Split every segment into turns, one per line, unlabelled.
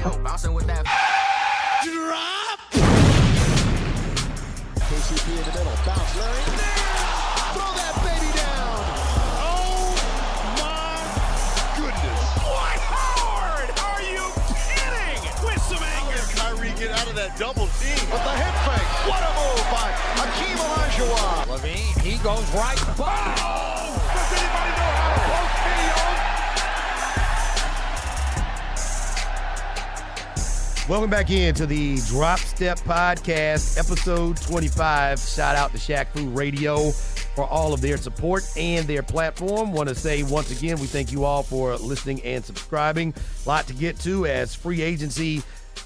Bouncing with that
drop. KCP in the middle. Bounce, Larry. Throw that baby down. Oh, my goodness.
Dwight Howard! Are you kidding? With some anger.
Kyrie get out of that double team. With the hip fake. What a move by Hakeem Olajuwon.
Levine, he goes right.
Oh! Does anybody know how to post videos?
Welcome back into the Drop Step Podcast, episode 25. Shout out to Shaq Fu Radio for all of their support and their platform. Want to say once again, we thank you all for listening and subscribing. A lot to get to as free agency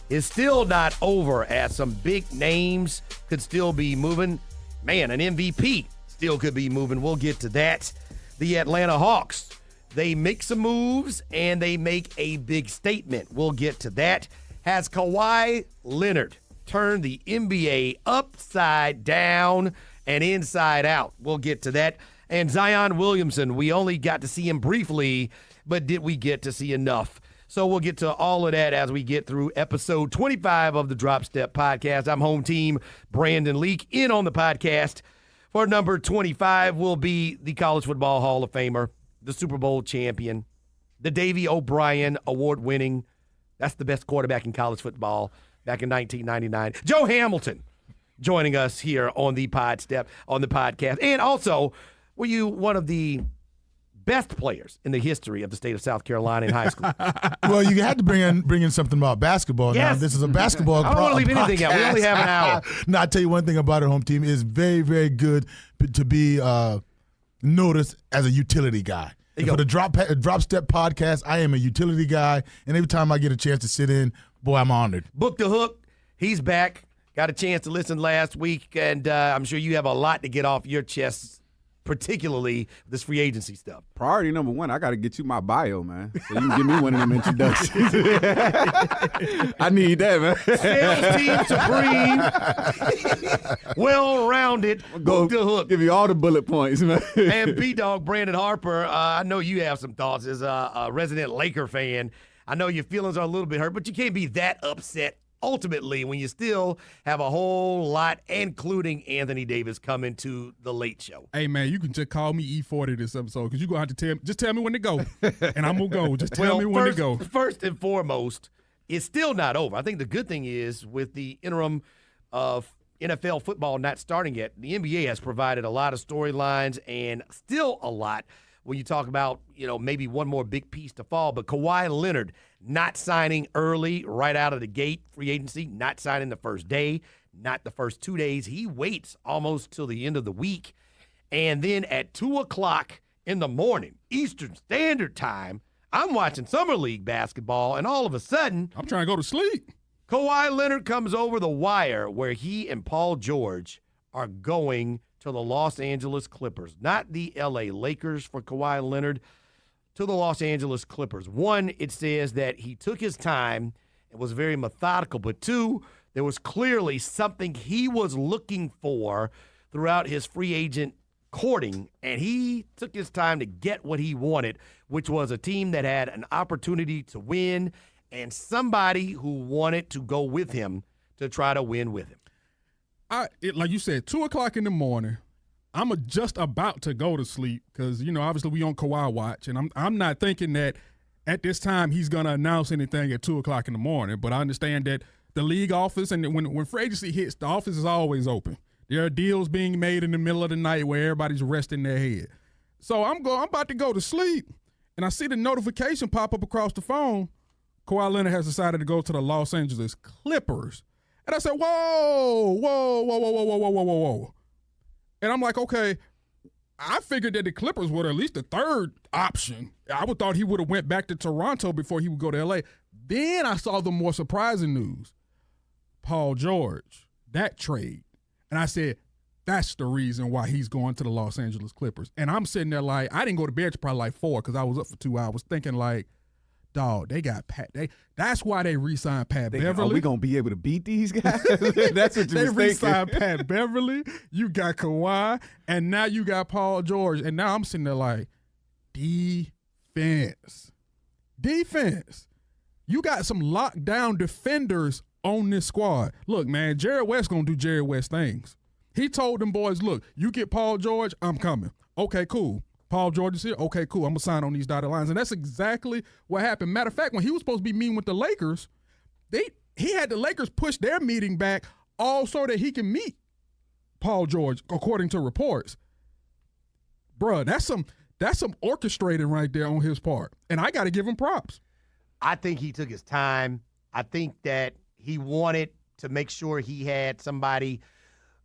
is still not over, as some big names could still be moving. Man, an MVP still could be moving. We'll get to that. The Atlanta Hawks, they make some moves and they make a big statement. We'll get to that. Has Kawhi Leonard turned the NBA upside down and inside out? We'll get to that. And Zion Williamson, we only got to see him briefly, but did we get to see enough? So we'll get to all of that as we get through episode 25 of the Drop Step Podcast. I'm home team Brandon Leak. In on the podcast for number 25 will be the College Football Hall of Famer, the Super Bowl champion, the Davey O'Brien award-winning, that's the best quarterback in college football back in 1999, Joe Hamilton, joining us here on the podcast. And also, were you one of the best players in the history of the state of South Carolina in high school?
Well, you had to bring in something about basketball.
Yes.
Now, this is a basketball
I don't want to leave anything out. We only have an hour.
Now, I'll tell you one thing about it, home team. It is very, very good to be noticed as a utility guy. And for the Drop Step Podcast, I am a utility guy, and every time I get a chance to sit in, boy, I'm honored.
Book the Hook, he's back. Got a chance to listen last week, and I'm sure you have a lot to get off your chest, particularly this free agency stuff.
Priority number one, I got to get you my bio, man, so you can give me one of them introductions. I need that, man.
Sales team supreme, well-rounded, Book the Hook.
Give you all the bullet points, man.
And B-Dog Brandon Harper, I know you have some thoughts as a resident Laker fan. I know your feelings are a little bit hurt, but you can't be that upset ultimately when you still have a whole lot, including Anthony Davis, coming to the Late Show.
Hey, man, you can just call me E40 this episode because you're going to have to tell me when to go, and I'm going to go. Just tell me when to go.
First and foremost, it's still not over. I think the good thing is with the interim of NFL football not starting yet, the NBA has provided a lot of storylines and still a lot when you talk about, maybe one more big piece to fall. But Kawhi Leonard not signing early right out of the gate, free agency, not signing the first day, not the first 2 days. He waits almost till the end of the week. And then at 2 o'clock in the morning, Eastern Standard Time, I'm watching Summer League basketball, and all of a sudden,
I'm trying to go to sleep.
Kawhi Leonard comes over the wire where he and Paul George are going to the Los Angeles Clippers. Not the L.A. Lakers for Kawhi Leonard, to the Los Angeles Clippers. One, it says that he took his time and was very methodical. But two, there was clearly something he was looking for throughout his free agent courting, and he took his time to get what he wanted, which was a team that had an opportunity to win and somebody who wanted to go with him to try to win with him.
Like you said, 2 o'clock in the morning, I'm just about to go to sleep because, obviously we on Kawhi watch, and I'm not thinking that at this time he's going to announce anything at 2 o'clock in the morning, but I understand that the league office, and when free agency hits, the office is always open. There are deals being made in the middle of the night where everybody's resting their head. So I'm about to go to sleep, and I see the notification pop up across the phone. Kawhi Leonard has decided to go to the Los Angeles Clippers. And I said, whoa. And I'm like, okay, I figured that the Clippers were at least the third option. I would thought he would have went back to Toronto before he would go to L.A. Then I saw the more surprising news. Paul George, that trade. And I said, that's the reason why he's going to the Los Angeles Clippers. And I'm sitting there like, I didn't go to bed till probably like 4 because I was up for 2 hours thinking like, dog, they got Pat. That's why they re-signed Pat Beverly.
Are we going to be able to beat these guys? That's what you
They
was
re-signed
thinking.
Pat Beverly. You got Kawhi. And now you got Paul George. And now I'm sitting there like, defense. You got some lockdown defenders on this squad. Look, man, Jared West going to do Jared West things. He told them boys, look, you get Paul George, I'm coming. Okay, cool. Paul George is here. Okay, cool. I'm going to sign on these dotted lines. And that's exactly what happened. Matter of fact, when he was supposed to be meeting with the Lakers, he had the Lakers push their meeting back all so that he can meet Paul George, according to reports. Bruh, that's some orchestrating right there on his part. And I got to give him props.
I think he took his time. I think that he wanted to make sure he had somebody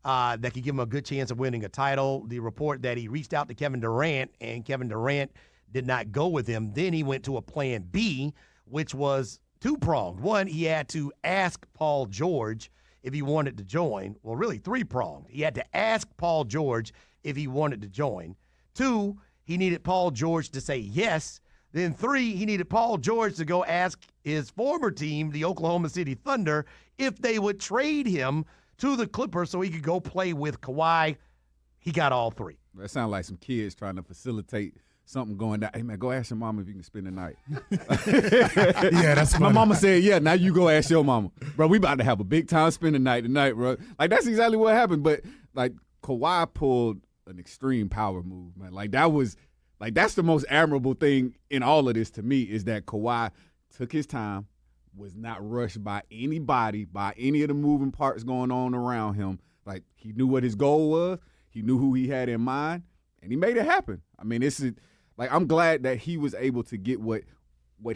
that could give him a good chance of winning a title. The report that he reached out to Kevin Durant, and Kevin Durant did not go with him. Then he went to a plan B, which was two-pronged. One, he had to ask Paul George if he wanted to join. Well, really three-pronged. He had to ask Paul George if he wanted to join. Two, he needed Paul George to say yes. Then three, he needed Paul George to go ask his former team, the Oklahoma City Thunder, if they would trade him to the Clippers so he could go play with Kawhi. He got all three.
That sounds like some kids trying to facilitate something going down. Hey, man, go ask your mama if you can spend the night.
Yeah, that's funny.
My mama said, yeah, now you go ask your mama. Bro, we about to have a big time spending night tonight, bro. Like, that's exactly what happened. But, like, Kawhi pulled an extreme power move, man. Like, that's the most admirable thing in all of this to me is that Kawhi took his time, was not rushed by anybody, by any of the moving parts going on around him. Like, he knew what his goal was. He knew who he had in mind, and he made it happen. I mean, I'm glad that he was able to get what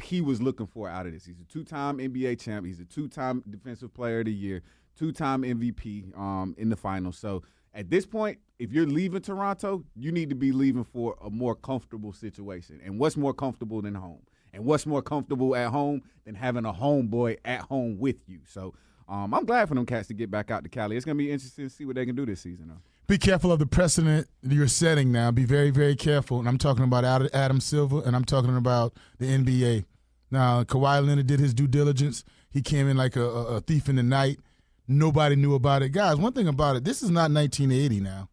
he was looking for out of this. He's a two-time NBA champ. He's a two-time Defensive Player of the Year, two-time MVP in the finals. So at this point, if you're leaving Toronto, you need to be leaving for a more comfortable situation. And what's more comfortable than home? And what's more comfortable at home than having a homeboy at home with you? So I'm glad for them cats to get back out to Cali. It's going to be interesting to see what they can do this season, though.
Be careful of the precedent you're setting now. Be very, very careful. And I'm talking about Adam Silver, and I'm talking about the NBA. Now, Kawhi Leonard did his due diligence. He came in like a thief in the night. Nobody knew about it. Guys, one thing about it, this is not 1980 now.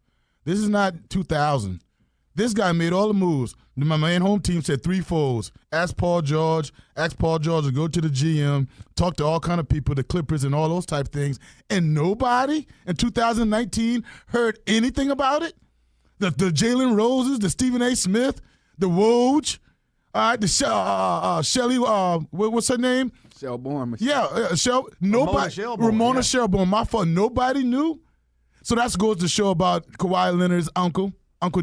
This is not 2000. This guy made all the moves. My main home team said threefolds. Ask Paul George to go to the GM, talk to all kind of people, the Clippers and all those type things. And nobody in 2019 heard anything about it? The Jalen Roses, the Stephen A. Smith, the Woj, the Shelly, what's her name?
Shelbourne.
Yeah, Ramona Shelbourne. My fault. Nobody knew. So that goes to show about Kawhi Leonard's Uncle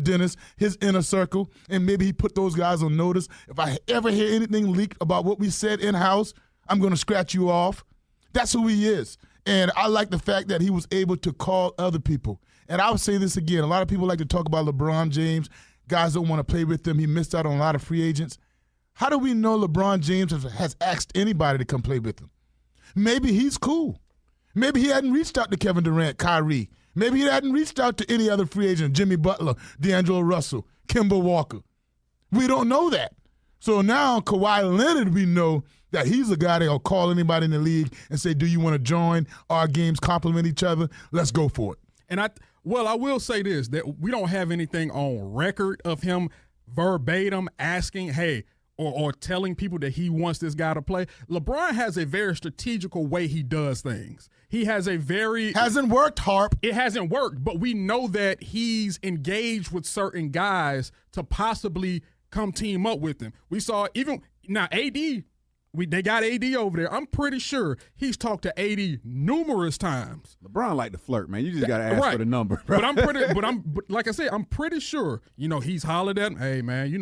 Dennis, his inner circle, and maybe he put those guys on notice. If I ever hear anything leaked about what we said in-house, I'm going to scratch you off. That's who he is. And I like the fact that he was able to call other people. And I'll say this again. A lot of people like to talk about LeBron James. Guys don't want to play with him. He missed out on a lot of free agents. How do we know LeBron James has asked anybody to come play with him? Maybe he's cool. Maybe he hadn't reached out to Kevin Durant, Kyrie. Maybe he hadn't reached out to any other free agent, Jimmy Butler, D'Angelo Russell, Kemba Walker. We don't know that. So now Kawhi Leonard, we know that he's a guy that will call anybody in the league and say, do you want to join? Our games complement each other. Let's go for it.
And I will say this, that we don't have anything on record of him verbatim asking, hey, or telling people that he wants this guy to play. LeBron has a very strategical way he does things. He has a very...
Hasn't worked, Harp.
It hasn't worked, but we know that he's engaged with certain guys to possibly come team up with him. We saw even... Now, AD, they got AD over there. I'm pretty sure he's talked to AD numerous times.
LeBron like to flirt, man. You just got to ask for the number.
But like I said, I'm pretty sure, he's hollered at him. Hey, man,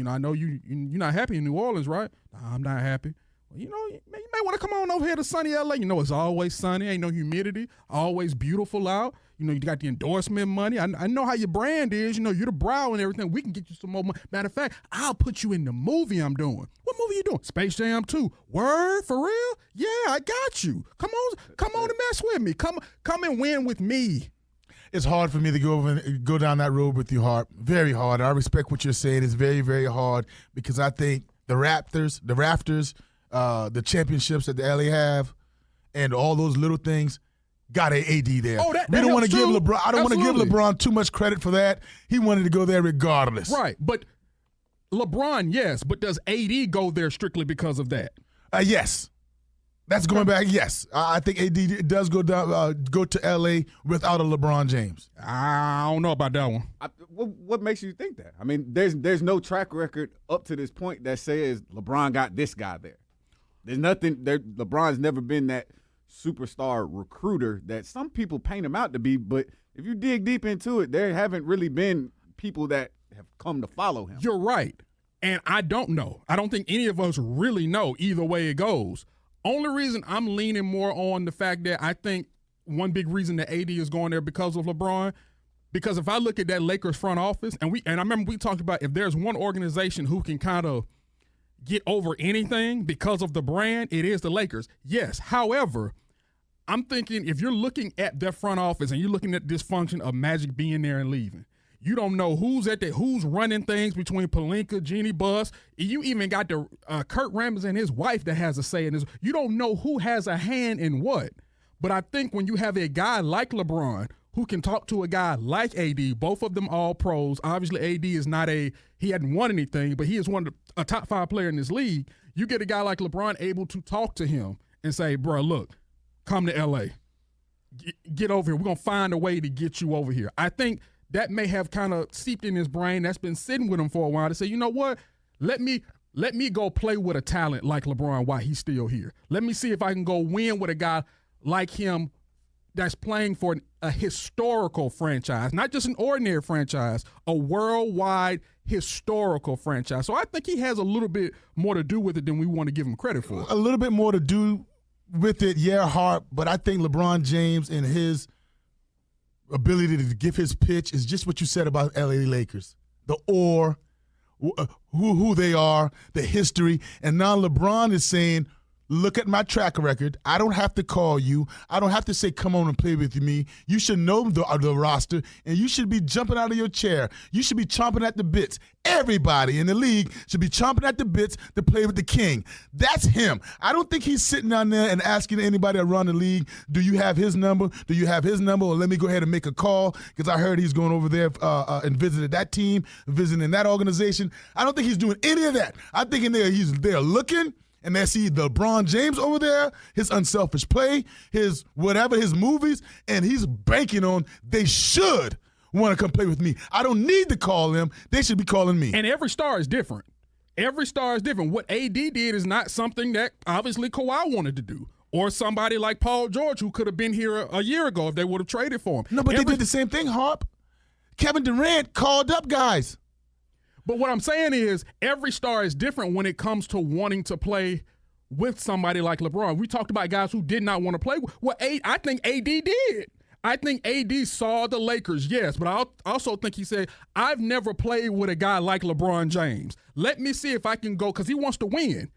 I know you're not happy in New Orleans, right? Nah, I'm not happy. Well, you may want to come on over here to sunny LA. It's always sunny, ain't no humidity, always beautiful out. You got the endorsement money. I know how your brand is. You're the brow and everything. We can get you some more money. Matter of fact, I'll put you in the movie I'm doing. What movie you doing? Space Jam 2. Word? For real? Yeah, I got you. Come on and mess with me. Come and win with me.
It's hard for me to go down that road with you, Harp. Very hard. I respect what you're saying. It's very, very hard because I think the Rafters, the championships that the LA have, and all those little things got an AD there.
Oh, that
we don't want to give
LeBron.
I don't want to give LeBron too much credit for that. He wanted to go there regardless.
Right, but LeBron, yes, but does AD go there strictly because of that?
Yes. That's going back. Yes, I think AD does go to LA without a LeBron James.
I don't know about that one.
What makes you think that? I mean, there's no track record up to this point that says LeBron got this guy there. There's nothing there. LeBron's never been that superstar recruiter that some people paint him out to be. But if you dig deep into it, there haven't really been people that have come to follow him.
You're right, and I don't know. I don't think any of us really know either way it goes. Only reason I'm leaning more on the fact that I think one big reason that AD is going there because of LeBron, because if I look at that Lakers front office, and I remember we talked about if there's one organization who can kind of get over anything because of the brand, it is the Lakers. Yes, however, I'm thinking if you're looking at their front office and you're looking at this function of Magic being there and leaving, you don't know who's running things between Pelinka, Jeannie Buss. You even got the Kurt Rambis and his wife that has a say in this. You don't know who has a hand in what. But I think when you have a guy like LeBron who can talk to a guy like AD, both of them all pros. Obviously, AD is he hadn't won anything, but he is a top 5 player in this league. You get a guy like LeBron able to talk to him and say, bro, look, come to LA. Get over here. We're going to find a way to get you over here. I think that may have kind of seeped in his brain. That's been sitting with him for a while to say, you know what? Let me go play with a talent like LeBron while he's still here. Let me see if I can go win with a guy like him that's playing for a historical franchise, not just an ordinary franchise, a worldwide historical franchise. So I think he has a little bit more to do with it than we want to give him credit for.
A little bit more to do with it, yeah, Hart, but I think LeBron James and his ability to give his pitch is just what you said about LA Lakers. Who they are, the history. And now LeBron is saying, look at my track record. I don't have to call you. I don't have to say, come on and play with me. You should know the roster, and you should be jumping out of your chair. You should be chomping at the bits. Everybody in the league should be chomping at the bits to play with the king. That's him. I don't think he's sitting down there and asking anybody around the league, do you have his number? Do you have his number? Or let me go ahead and make a call, because I heard he's going over there and visited that team, visiting that organization. I don't think he's doing any of that. I'm thinking he's there looking, and they see LeBron James over there, his unselfish play, his whatever, his movies, and he's banking on they should want to come play with me. I don't need to call them. They should be calling me.
And every star is different. Every star is different. What AD did is not something that obviously Kawhi wanted to do, or somebody like Paul George who could have been here a year ago if they would have traded for him.
No, but they did the same thing, Harp. Kevin Durant called up guys.
But what I'm saying is every star is different when it comes to wanting to play with somebody like LeBron. We talked about guys who did not want to play with. Well, I think AD did. I think AD saw the Lakers, yes, but I also think he said, I've never played with a guy like LeBron James. Let me see if I can go, because he wants to win.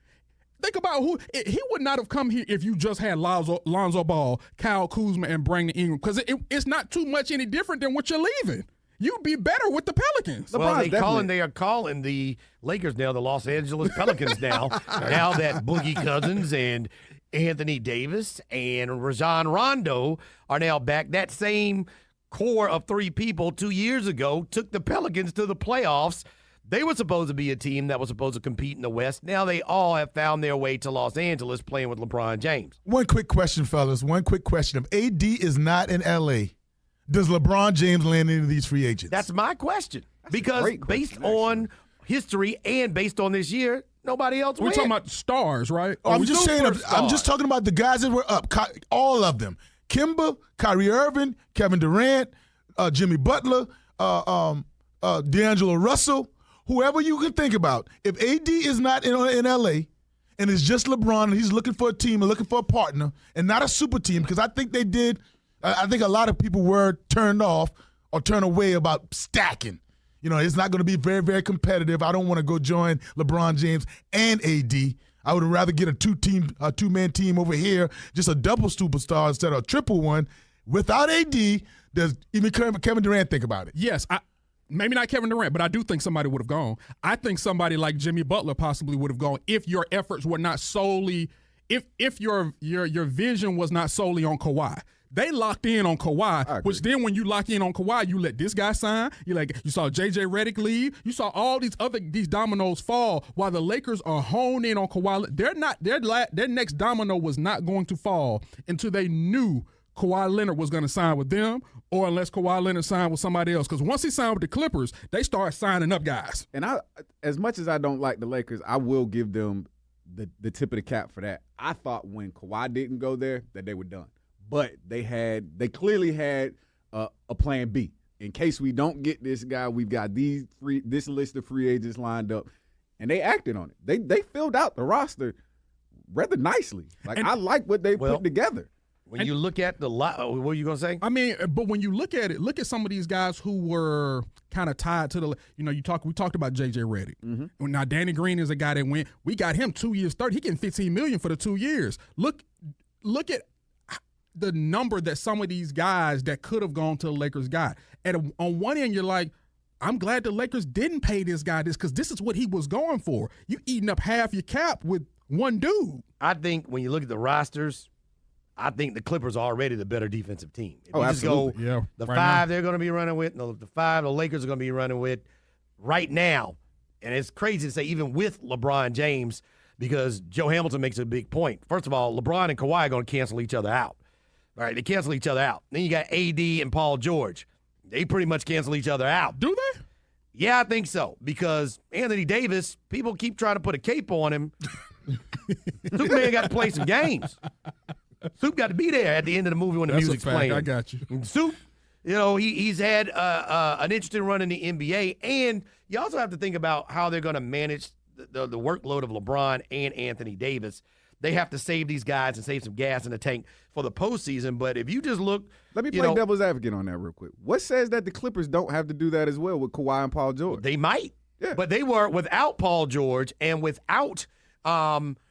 Think about he would not have come here if you just had Lonzo Ball, Kyle Kuzma, and Brandon Ingram, because it's not too much any different than what you're leaving. You'd be better with the Pelicans.
Well, they are calling the Lakers now the Los Angeles Pelicans now. Now that Boogie Cousins and Anthony Davis and Rajon Rondo are now back. That same core of 3 people 2 years ago took the Pelicans to the playoffs. They were supposed to be a team that was supposed to compete in the West. Now they all have found their way to Los Angeles playing with LeBron James.
One quick question, fellas. One quick question. If AD is not in L.A., does LeBron James land into these free agents?
That's my question. Because based on history and based on this year, nobody else
We're talking about stars, right?
I'm just saying, I'm just talking about the guys that were up, all of them. Kimba, Kyrie Irving, Kevin Durant, Jimmy Butler, D'Angelo Russell, whoever you can think about. If AD is not in L.A., and it's just LeBron and he's looking for a team and looking for a partner and not a super team, because I think they did – I think a lot of people were turned off or turned away about stacking. You know, it's not going to be very, very competitive. I don't want to go join LeBron James and AD. I would rather get a two-man team over here, just a double superstar instead of a triple one. Without AD, does even Kevin Durant think about it?
Yes, maybe not Kevin Durant, but I do think somebody would have gone. I think somebody like Jimmy Butler possibly would have gone if your efforts were not solely – if your vision was not solely on Kawhi. they locked in on Kawhi, which then when you lock in on Kawhi, you let this guy sign. You saw J.J. Redick leave. You saw all these dominoes fall while the Lakers are honed in on Kawhi. Their next domino was not going to fall until they knew Kawhi Leonard was going to sign with them, or unless Kawhi Leonard signed with somebody else. Because once he signed with the Clippers, they start signing up guys.
And as much as I don't like the Lakers, I will give them the tip of the cap for that. I thought when Kawhi didn't go there that they were done, but they clearly had a plan B. In case we don't get this guy, we've got this list of free agents lined up, and they acted on it. They filled out the roster rather nicely. I like what they put together.
When you look at what were you going to say?
I mean, but when you look at it, look at some of these guys who were kind of tied to we talked about J.J. Redick. Mm-hmm. Now, Danny Green is a guy that we got him 2 years, 30. He getting $15 million for the 2 years. Look at the number that some of these guys that could have gone to the Lakers got. And on one end, you're like, I'm glad the Lakers didn't pay this guy this because this is what he was going for. You eating up half your cap with one dude.
I think when you look at the rosters, I think the Clippers are already the better defensive team. If
absolutely.
The five they're going to be running with, and the five the Lakers are going to be running with right now. And it's crazy to say even with LeBron James because Joe Hamilton makes a big point. First of all, LeBron and Kawhi are going to cancel each other out. All right, they cancel each other out. Then you got AD and Paul George. They pretty much cancel each other out.
Do they?
Yeah, I think so because Anthony Davis, people keep trying to put a cape on him. Superman got to play some games. Soup got to be there at the end of the movie when the music's playing.
I got you.
Soup, he's had an interesting run in the NBA, and you also have to think about how they're going to manage the workload of LeBron and Anthony Davis. They have to save these guys and save some gas in the tank for the postseason. But if you just look,
let me play devil's advocate on that real quick. What says that the Clippers don't have to do that as well with Kawhi and Paul George?
They might, but they were without Paul George and without Kawhi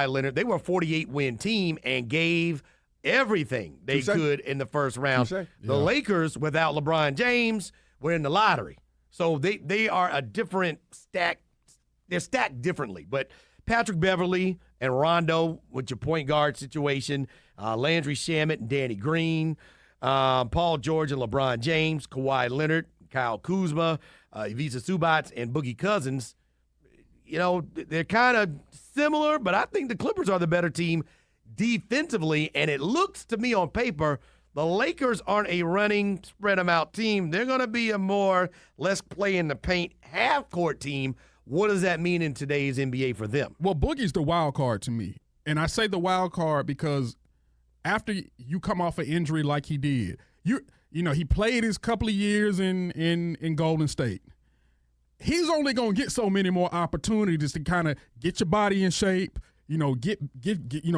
Leonard. They were a 48-win team and gave everything they could in the first round. The Lakers, without LeBron James, were in the lottery. So they are a different stack. They're stacked differently. But Patrick Beverly and Rondo with your point guard situation, Landry Shamet and Danny Green, Paul George and LeBron James, Kawhi Leonard, Kyle Kuzma, Ivica Zubac, and Boogie Cousins. They're kind of similar, but I think the Clippers are the better team defensively, and it looks to me on paper the Lakers aren't a running, spread-them-out team. They're going to be a more let's play in the paint half-court team. What does that mean in today's NBA for them?
Well, Boogie's the wild card to me, and I say the wild card because after you come off an injury like he did, he played his couple of years in Golden State. He's only going to get so many more opportunities to kind of get your body in shape, get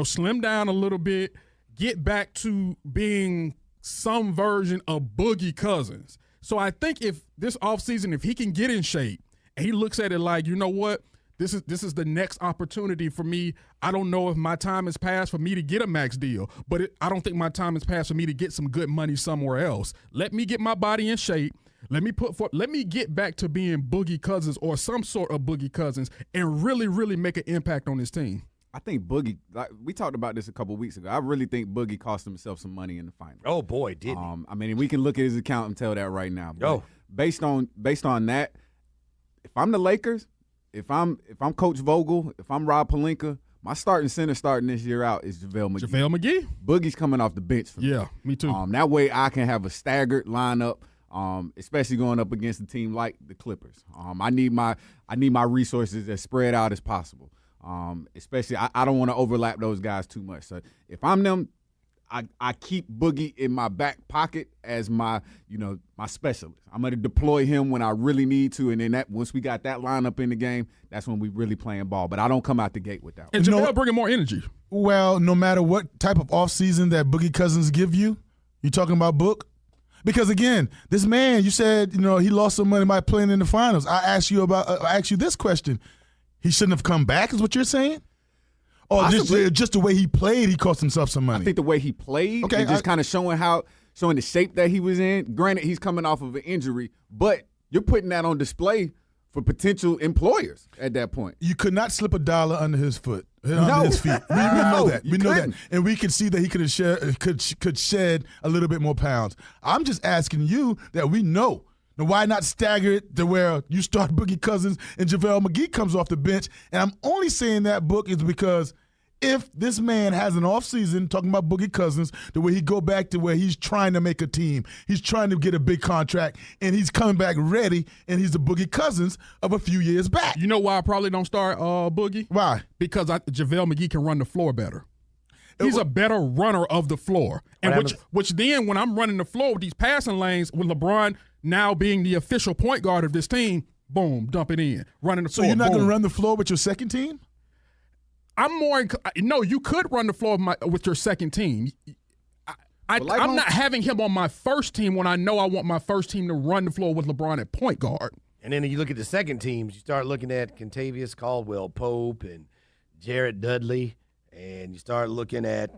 slim down a little bit, get back to being some version of Boogie Cousins. So I think if this offseason, if he can get in shape and he looks at it like, you know what, this is the next opportunity for me. I don't know if my time has passed for me to get a max deal, but I don't think my time has passed for me to get some good money somewhere else. Let me get my body in shape. Let me get back to being Boogie Cousins or some sort of Boogie Cousins and really, really make an impact on this team.
I think Boogie, we talked about this a couple of weeks ago. I really think Boogie cost himself some money in the finals.
Oh boy, did he?
I mean, we can look at his account and tell that right now. But based on that, if I'm the Lakers, if I'm Coach Vogel, if I'm Rob Pelinka, my starting center starting this year out is JaVale McGee.
JaVale McGee?
Boogie's coming off the bench for me.
Yeah, me too.
That way I can have a staggered lineup. Especially going up against a team like the Clippers. I need my resources as spread out as possible. Especially I don't want to overlap those guys too much. So if I'm them, I keep Boogie in my back pocket as my specialist. I'm going to deploy him when I really need to, and then once we got that lineup in the game, that's when we really playing ball. But I don't come out the gate with that.
And JaVale bringing more energy.
Well, no matter what type of offseason that Boogie Cousins give you talking about Book? Because again, this man, you said, he lost some money by playing in the finals. I asked you this question. He shouldn't have come back, is what you're saying? Or just the way he played, he cost himself some money?
I think the way he played and just kind of showing the shape that he was in. Granted, he's coming off of an injury, but you're putting that on display for potential employers at that point.
You could not slip a dollar under his foot. Under his feet. We know that.
you
We know that.
couldn't.
And we can see that he could shed a little bit more pounds. I'm just asking you that we know. Now, why not stagger it to where you start Boogie Cousins and JaVale McGee comes off the bench? And I'm only saying that, Book, is because if this man has an offseason, talking about Boogie Cousins, the way he go back to where he's trying to make a team, he's trying to get a big contract, and he's coming back ready, and he's the Boogie Cousins of a few years back.
You know why I probably don't start Boogie?
Why?
Because JaVale McGee can run the floor better. He's a better runner of the floor. And which then when I'm running the floor with these passing lanes, with LeBron now being the official point guard of this team, boom, dump it in. Running the floor.
So you're not going to
boom.
run the floor with your second team?
I'm more no, you could run the floor with your second team. I'm not having him on my first team when I know I want my first team to run the floor with LeBron at point guard.
And then you look at the second teams, you start looking at Kentavious Caldwell-Pope and Jared Dudley, and you start looking at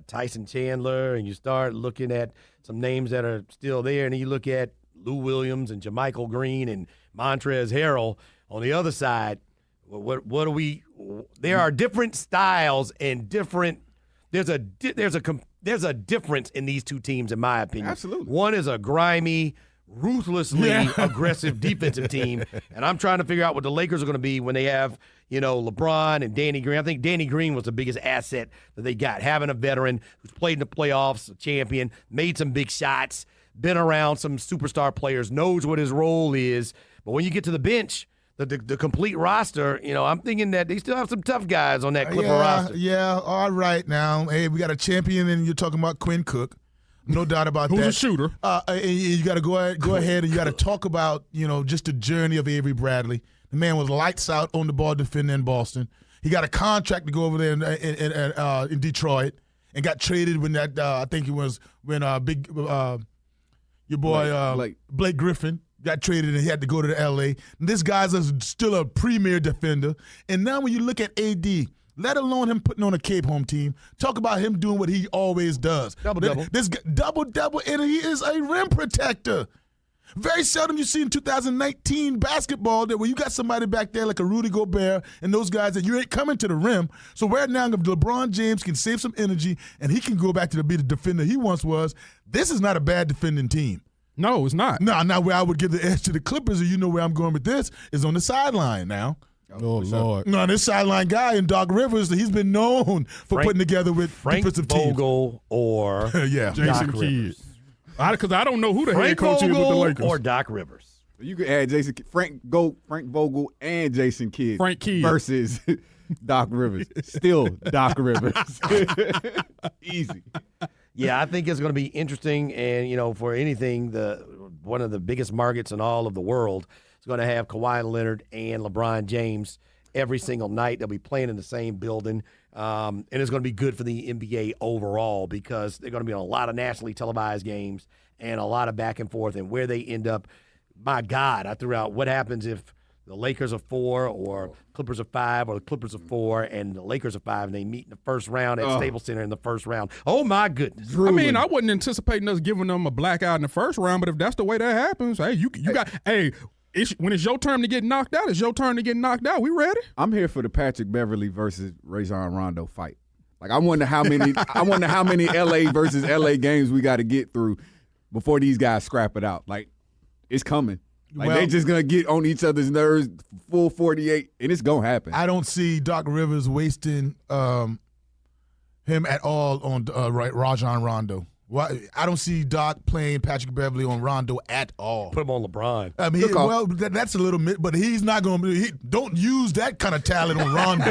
Tyson Chandler, and you start looking at some names that are still there, and then you look at Lou Williams and JaMychal Green and Montrezl Harrell on the other side. What do we? There are different styles and different. There's a difference in these two teams, in my opinion.
Absolutely.
One is a grimy, ruthlessly aggressive defensive team, and I'm trying to figure out what the Lakers are going to be when they have LeBron and Danny Green. I think Danny Green was the biggest asset that they got, having a veteran who's played in the playoffs, a champion, made some big shots, been around some superstar players, knows what his role is. But when you get to the bench, the complete roster, I'm thinking that they still have some tough guys on that Clipper roster.
Yeah, all right now. Hey, we got a champion, and you're talking about Quinn Cook. No doubt about that.
Who's a shooter.
And you got to go ahead and you got to talk about, just the journey of Avery Bradley. The man was lights out on the ball defender in Boston. He got a contract to go over there in Detroit and got traded when that I think it was when your boy Blake Griffin got traded and he had to go to L.A. And this guy's still a premier defender. And now when you look at AD, let alone him putting on a Cape home team, talk about him doing what he always does.
Double-double.
This double-double, and he is a rim protector. Very seldom you see in 2019 basketball that where you got somebody back there like a Rudy Gobert and those guys that you ain't coming to the rim. So right now, if LeBron James can save some energy and he can go back to be the defender he once was, this is not a bad defending team.
No, it's not.
No, now where I would give the edge to the Clippers, and you know where I'm going with this, is on the sideline now.
Oh, Lord.
No, this sideline guy in Doc Rivers, he's been known for putting together with
Frank
defensive
Vogel or
Jason Kidd. Because I don't know who the head coach is with the
Vogel
Lakers.
or Doc Rivers.
You could add Frank Vogel and Jason Kidd.
Frank Kidd.
Versus Doc Rivers. Still Doc Rivers. Easy.
Yeah, I think it's going to be interesting, and for anything, one of the biggest markets in all of the world is going to have Kawhi Leonard and LeBron James every single night. They'll be playing in the same building, and it's going to be good for the NBA overall because they're going to be on a lot of nationally televised games and a lot of back and forth, and where they end up. My God, I threw out what happens if the Lakers are 4 or Clippers are 5 or the Clippers are 4 and the Lakers are 5 and they meet in the first round at Staples Center in the first round. Oh, my goodness.
I mean, I wasn't anticipating us giving them a blackout in the first round, but if that's the way that happens, hey, you got – hey, when it's your turn to get knocked out, it's your turn to get knocked out. We ready?
I'm here for the Patrick Beverly versus Rajon Rondo fight. Like, I wonder how many LA versus LA games we got to get through before these guys scrap it out. Like, it's coming. Like, they just going to get on each other's nerves, full 48, and it's going to happen.
I don't see Doc Rivers wasting him at all on Rajon Rondo. I don't see Doc playing Patrick Beverly on Rondo at all.
Put him on LeBron.
I mean, that's a little bit, but he's not going to – don't use that kind of talent on Rondo.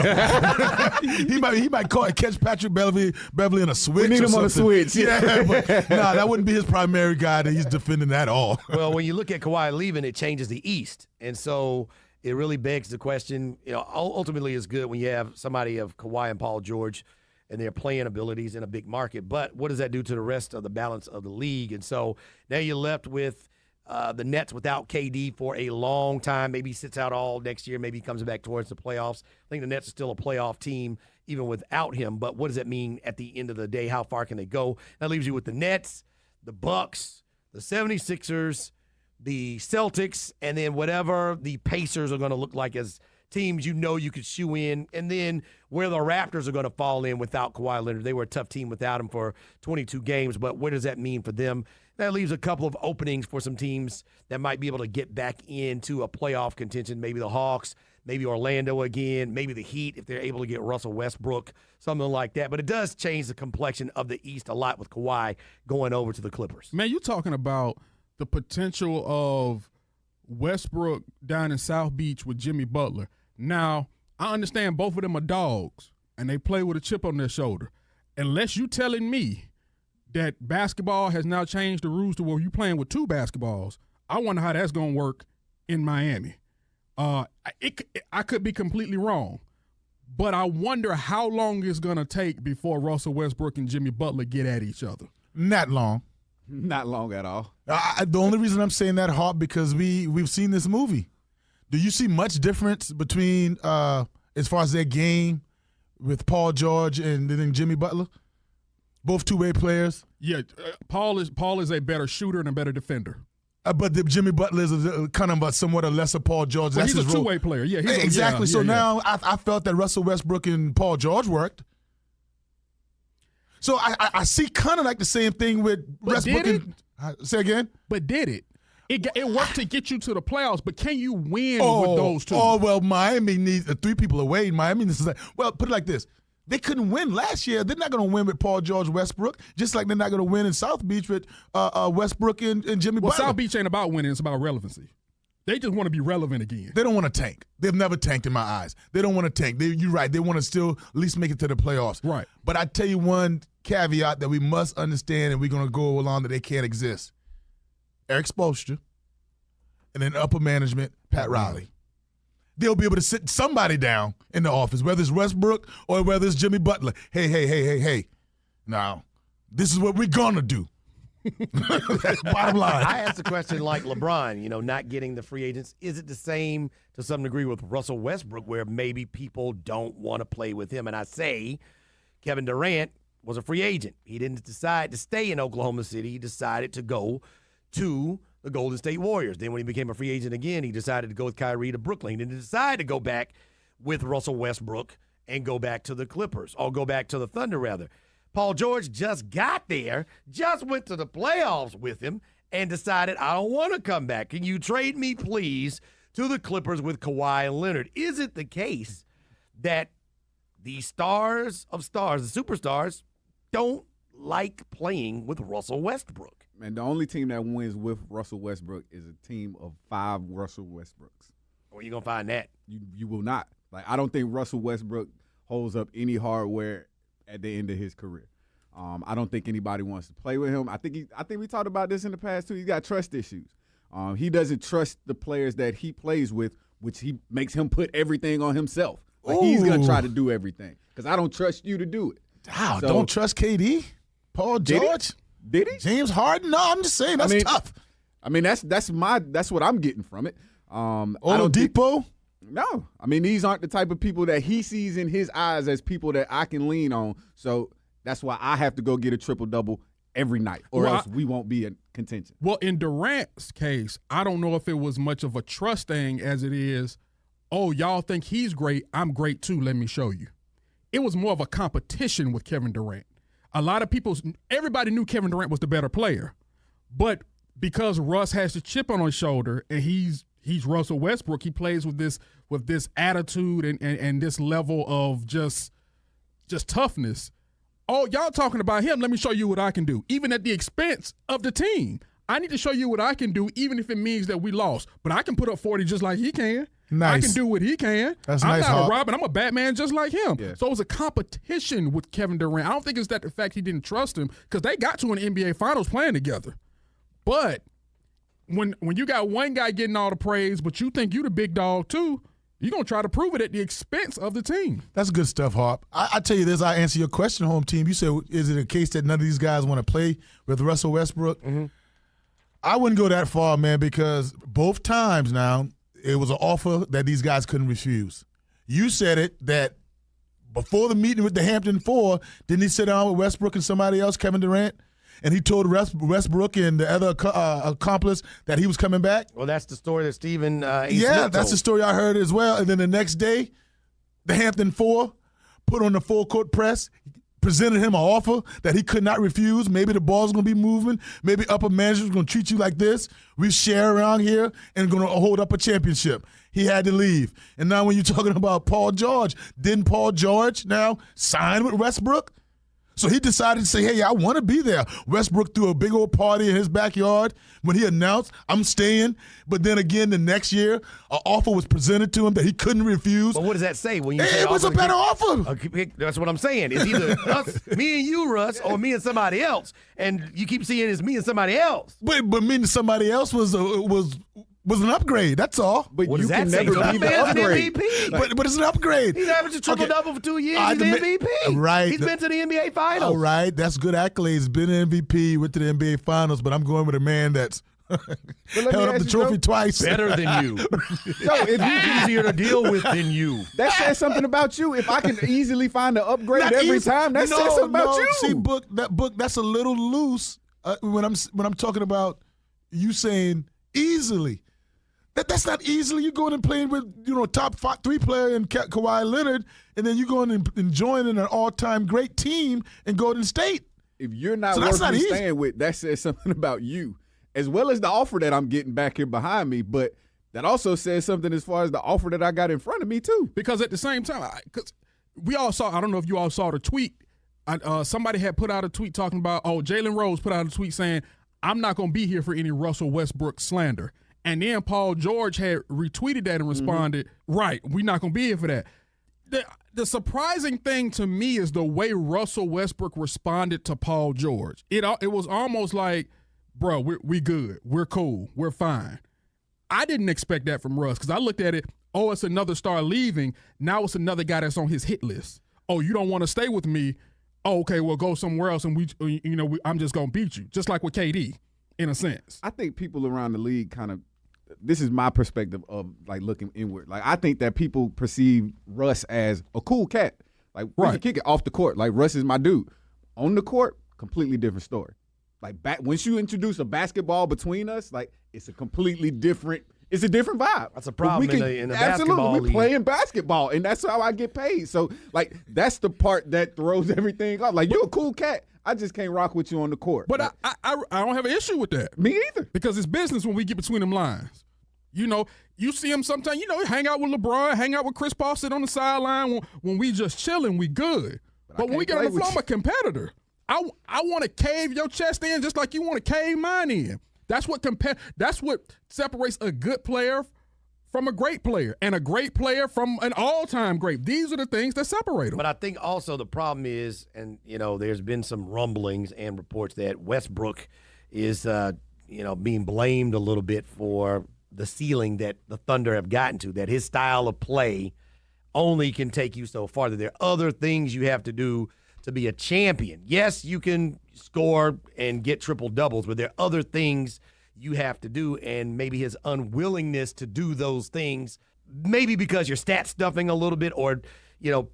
he might catch Patrick Beverly in a switch.
We need him on a switch.
Yeah, but that wouldn't be his primary guy that he's defending at all.
Well, when you look at Kawhi leaving, it changes the East. And so it really begs the question, ultimately it's good when you have somebody of Kawhi and Paul George – and their playing abilities in a big market. But what does that do to the rest of the balance of the league? And so now you're left with the Nets without KD for a long time. Maybe he sits out all next year. Maybe he comes back towards the playoffs. I think the Nets are still a playoff team even without him. But what does that mean at the end of the day? How far can they go? That leaves you with the Nets, the Bucks, the 76ers, the Celtics, and then whatever the Pacers are going to look like as teams you could shoe in, and then where the Raptors are going to fall in without Kawhi Leonard. They were a tough team without him for 22 games, but what does that mean for them? That leaves a couple of openings for some teams that might be able to get back into a playoff contention, maybe the Hawks, maybe Orlando again, maybe the Heat if they're able to get Russell Westbrook, something like that. But it does change the complexion of the East a lot with Kawhi going over to the Clippers.
Man, you're talking about the potential of Westbrook down in South Beach with Jimmy Butler. Now, I understand both of them are dogs, and they play with a chip on their shoulder. Unless you telling me that basketball has now changed the rules to where you playing with two basketballs, I wonder how that's going to work in Miami. I could be completely wrong, but I wonder how long it's going to take before Russell Westbrook and Jimmy Butler get at each other.
Not long.
Not long at all.
The only reason I'm saying that, Hawk, because we've seen this movie. Do you see much difference between as far as their game with Paul George and then Jimmy Butler? Both two-way players.
Yeah, Paul is a better shooter and a better defender.
But Jimmy Butler is kind of somewhat a lesser Paul George.
Well,
That's
he's
his
a
role.
two-way player. Yeah,
exactly. So now I felt that Russell Westbrook and Paul George worked. So I see kind of like the same thing with Westbrook. Say again?
But did it? It worked to get you to the playoffs, but can you win with those two?
Oh, well, Miami needs three people away. Miami needs to, well, put it like this. They couldn't win last year. They're not going to win with Paul George Westbrook, just like they're not going to win in South Beach with Westbrook and Jimmy Butler.
South Beach ain't about winning. It's about relevancy. They just want to be relevant again.
They don't want to tank. They've never tanked in my eyes. They don't want to tank. You're right. They want to still at least make it to the playoffs.
Right.
But I tell you one caveat that we must understand, and we're going to go along that they can't exist. Eric Spoelstra, and then upper management, Pat Riley. They'll be able to sit somebody down in the office, whether it's Westbrook or whether it's Jimmy Butler. Hey. Now, this is what we're going to do. That's bottom line.
I asked a question like LeBron, not getting the free agents. Is it the same to some degree with Russell Westbrook where maybe people don't want to play with him? And I say Kevin Durant was a free agent. He didn't decide to stay in Oklahoma City. He decided to go to the Golden State Warriors. Then when he became a free agent again, he decided to go with Kyrie to Brooklyn. He didn't decide to go back with Russell Westbrook and go back to the Clippers, or go back to the Thunder, rather. Paul George just got there, just went to the playoffs with him, and decided, I don't want to come back. Can you trade me, please, to the Clippers with Kawhi and Leonard? Is it the case that the stars of stars, the superstars, don't like playing with Russell Westbrook?
Man, the only team that wins with Russell Westbrook is a team of 5 Russell Westbrooks.
Where are you going to find that?
You will not. Like, I don't think Russell Westbrook holds up any hardware at the end of his career. I don't think anybody wants to play with him. I think we talked about this in the past too. He's got trust issues. He doesn't trust the players that he plays with, which he makes him put everything on himself. Like, he's gonna try to do everything because I don't trust you to do it.
Wow, so, don't trust KD, Paul George,
did he?
James Harden? No, I'm just saying that's tough.
I mean, that's what I'm getting from it.
Oladipo?
No. I mean, these aren't the type of people that he sees in his eyes as people that I can lean on. So that's why I have to go get a triple-double every night, or else we won't be in contention.
Well, in Durant's case, I don't know if it was much of a trust thing as it is, oh, y'all think he's great, I'm great too, let me show you. It was more of a competition with Kevin Durant. A lot of everybody knew Kevin Durant was the better player, but because Russ has the chip on his shoulder and he's Russell Westbrook, he plays with this attitude and this level of just toughness. Oh, y'all talking about him, let me show you what I can do, even at the expense of the team. I need to show you what I can do, even if it means that we lost. But I can put up 40 just like he can.
Nice.
I can do what he can.
That's
I'm
nice,
not
Hawk.
a Robin. I'm a Batman just like him.
Yeah.
So it was a competition with Kevin Durant. I don't think it's that the fact he didn't trust him, because they got to an NBA Finals playing together. But when you got one guy getting all the praise, but you think you the big dog too, you're going to try to prove it at the expense of the team.
That's good stuff, Harp. I tell you this, I answer your question, home team. You said, is it a case that none of these guys want to play with Russell Westbrook? Mm-hmm. I wouldn't go that far, man, because both times now, it was an offer that these guys couldn't refuse. You said it that before the meeting with the Hampton Four, didn't he sit down with Westbrook and somebody else, Kevin Durant? and he told Westbrook and the other accomplice that he was coming back?
Well, that's the story that Stephen A.
Yeah,
Smith
that's
told.
the story I heard as well. And then the next day, the Hampton Four put on the full court press, presented him an offer that he could not refuse. Maybe the ball's going to be moving. Maybe upper management's going to treat you like this. We share around here and going to hold up a championship. He had to leave. And now when you're talking about Paul George, didn't Paul George now sign with Westbrook? So he decided to say, hey, I want to be there. Westbrook threw a big old party in his backyard when he announced, I'm staying. But then again, the next year, an offer was presented to him that he couldn't refuse.
But what does that say when you say
It was a better offer.
That's what I'm saying. It's either us, me and you, Russ, or me and somebody else. And you keep seeing it's me and somebody else.
But me and somebody else was an upgrade. That's all.
But
What
you
does
can
that say?
never
The
be the
man's an
upgrade.
MVP.
But it's an upgrade.
He's averaging triple-double for 2 years. He's the MVP.
Right.
He's been to the NBA Finals.
All right. That's good accolades. Been an MVP, went to the NBA Finals, but I'm going with a man that's held up the trophy twice.
Better than you.
So if you
Easier to deal with than you.
that says something about you. If I can easily find an upgrade every time, that says something about you.
See, book, that's a little loose when I'm talking about you saying easily. That's not easily. You're going and playing with, top 3 player in Kawhi Leonard, and then you're going and joining an all-time great team in Golden State.
If you're not
So that's
worth
not
me
easy.
staying with, that says something about you, as well as the offer that I'm getting back here behind me. But that also says something as far as the offer that I got in front of me too.
Because at the same time, because we all saw, I don't know if you all saw the tweet. Somebody had put out a tweet talking about, Jalen Rose put out a tweet saying, I'm not going to be here for any Russell Westbrook slander. And then Paul George had retweeted that and responded, right, we're not going to be here for that. The surprising thing to me is the way Russell Westbrook responded to Paul George. It was almost like, bro, we good. We're cool. We're fine. I didn't expect that from Russ because I looked at it, it's another star leaving. Now it's another guy that's on his hit list. Oh, you don't want to stay with me? Oh, okay, well, go somewhere else and I'm just going to beat you, just like with KD in a sense.
I think people around the league kind of, this is my perspective of like looking inward. Like I think that people perceive Russ as a cool cat. Like we can kick it off the court. Like Russ is my dude. On the court, completely different story. Like once you introduce a basketball between us, like it's a completely different. It's a different vibe.
That's a problem in the basketball
absolutely.
league.
We playing basketball, and that's how I get paid. So like that's the part that throws everything off. Like you're a cool cat. I just can't rock with you on the court.
But
like,
I don't have an issue with that.
Me either.
Because it's business when we get between them lines. You see him sometimes, hang out with LeBron, hang out with Chris Paul, sit on the sideline. When we just chilling, we good. But when we get on the floor, I'm a competitor. I want to cave your chest in just like you want to cave mine in. That's what separates a good player from a great player and a great player from an all-time great. These are the things that separate them.
But I think also the problem is, and, there's been some rumblings and reports that Westbrook is, being blamed a little bit for the ceiling that the Thunder have gotten to, that his style of play only can take you so far, that there are other things you have to do to be a champion. Yes, you can score and get triple doubles, but there are other things you have to do, and maybe his unwillingness to do those things, maybe because you're stat stuffing a little bit or,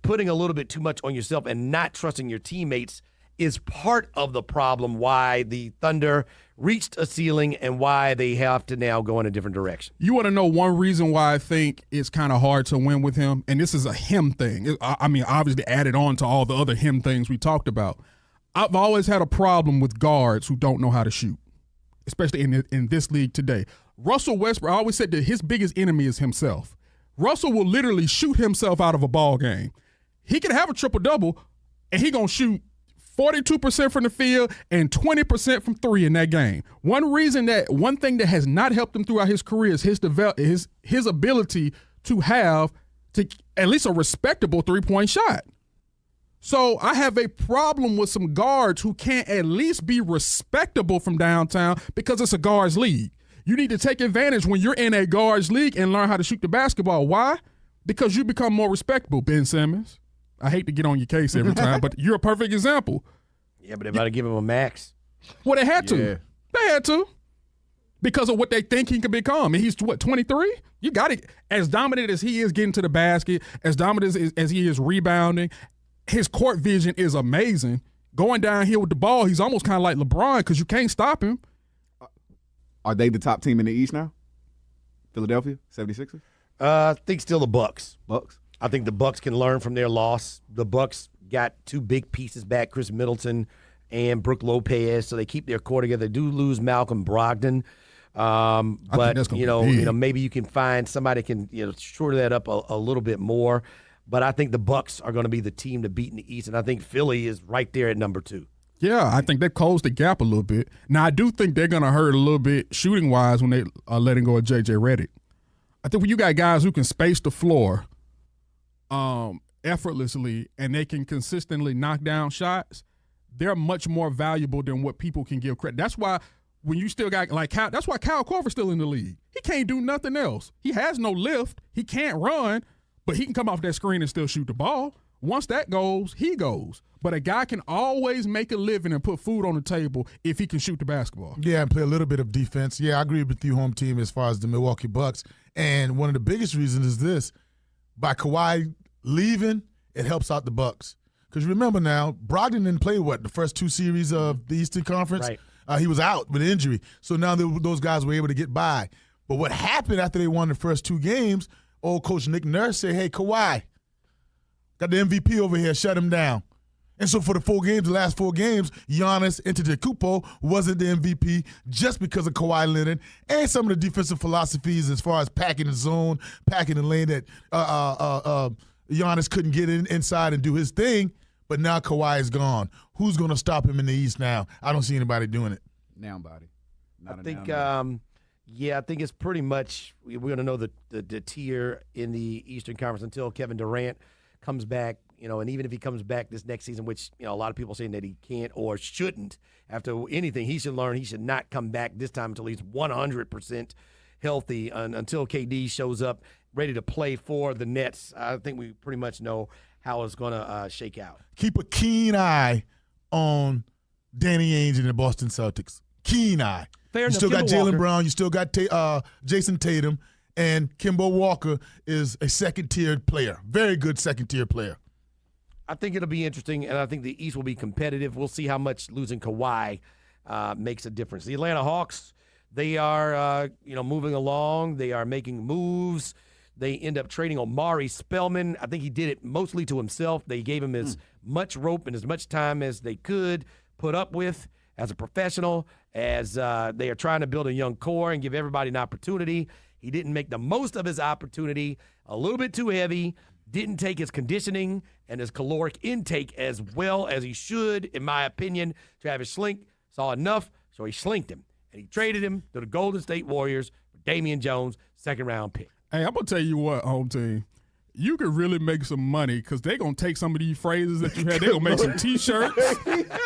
putting a little bit too much on yourself and not trusting your teammates is part of the problem why the Thunder reached a ceiling and why they have to now go in a different direction.
You want to know one reason why I think it's kind of hard to win with him? And this is a him thing. Obviously added on to all the other him things we talked about. I've always had a problem with guards who don't know how to shoot, especially in this league today. Russell Westbrook, I always said that his biggest enemy is himself. Russell will literally shoot himself out of a ball game. He can have a triple-double, and he going to shoot 42% from the field and 20% from three in that game. One thing that has not helped him throughout his career is his ability to have at least a respectable three-point shot. So I have a problem with some guards who can't at least be respectable from downtown because it's a guards league. You need to take advantage when you're in a guards league and learn how to shoot the basketball. Why? Because you become more respectable, Ben Simmons. I hate to get on your case every time, but you're a perfect example.
Yeah, but they better give him a max.
Well, they had to.
Yeah.
They had to. Because of what they think he can become. And he's, 23? You got it. As dominant as he is getting to the basket, as dominant as he is rebounding, his court vision is amazing. going downhill with the ball, he's almost kind of like LeBron because you can't stop him.
Are they the top team in the East now? Philadelphia 76ers?
I think still the Bucks.
Bucks?
I think the Bucks can learn from their loss. The Bucks got two big pieces back, Chris Middleton and Brook Lopez, so they keep their core together. They do lose Malcolm Brogdon. But maybe you can find somebody can shore that up a little bit more. But I think the Bucks are going to be the team to beat in the East, and I think Philly is right there at number 2.
Yeah, I think they closed the gap a little bit. Now, I do think they're going to hurt a little bit shooting-wise when they are letting go of J.J. Redick. I think when you got guys who can space the floor effortlessly and they can consistently knock down shots, they're much more valuable than what people can give credit. That's why when you still got that's why Kyle Korver's still in the league. He can't do nothing else. He has no lift. He can't run, but he can come off that screen and still shoot the ball. Once that goes, he goes. But a guy can always make a living and put food on the table if he can shoot the basketball.
Yeah, and play a little bit of defense. Yeah, I agree with you, home team, as far as the Milwaukee Bucks. And one of the biggest reasons is this. By Kawhi leaving, it helps out the Bucks. Because remember now, Brogdon didn't play, the first 2 series of the Eastern Conference?
Right.
He was out with injury. So now those guys were able to get by. But what happened after they won the first 2 games, old coach Nick Nurse said, hey, Kawhi, got the MVP over here, shut him down. And so for the last 4 games, Giannis Antetokounmpo wasn't the MVP just because of Kawhi Leonard and some of the defensive philosophies as far as packing the zone, packing the lane that Giannis couldn't get inside and do his thing. But now Kawhi is gone. Who's going to stop him in the East now? I don't see anybody doing it.
Noun body.
I think it's pretty much we're going to know the tier in the Eastern Conference until Kevin Durant comes back. And even if he comes back this next season, which a lot of people are saying that he can't or shouldn't, after anything, he should learn he should not come back this time until he's 100% healthy until KD shows up ready to play for the Nets. I think we pretty much know how it's going to shake out.
Keep a keen eye on Danny Ainge and the Boston Celtics. Keen eye.
Fair
you
enough.
still got
Kemba
Jaylen
Walker.
Brown. You still got Jason Tatum. And Kemba Walker is a second-tier player. Very good second-tier player.
I think it'll be interesting, and I think the East will be competitive. We'll see how much losing Kawhi makes a difference. The Atlanta Hawks, they are moving along. They are making moves. They end up trading Omari Spellman. I think he did it mostly to himself. They gave him as much rope and as much time as they could put up with as a professional, as they are trying to build a young core and give everybody an opportunity. He didn't make the most of his opportunity, a little bit too heavy, didn't take his conditioning and his caloric intake as well as he should, in my opinion. Travis Schlink saw enough, so he slinked him. And he traded him to the Golden State Warriors for Damian Jones, second-round pick.
Hey, I'm going to tell you what, home team. You could really make some money because they're going to take some of these phrases that you had. They're going to make some T-shirts.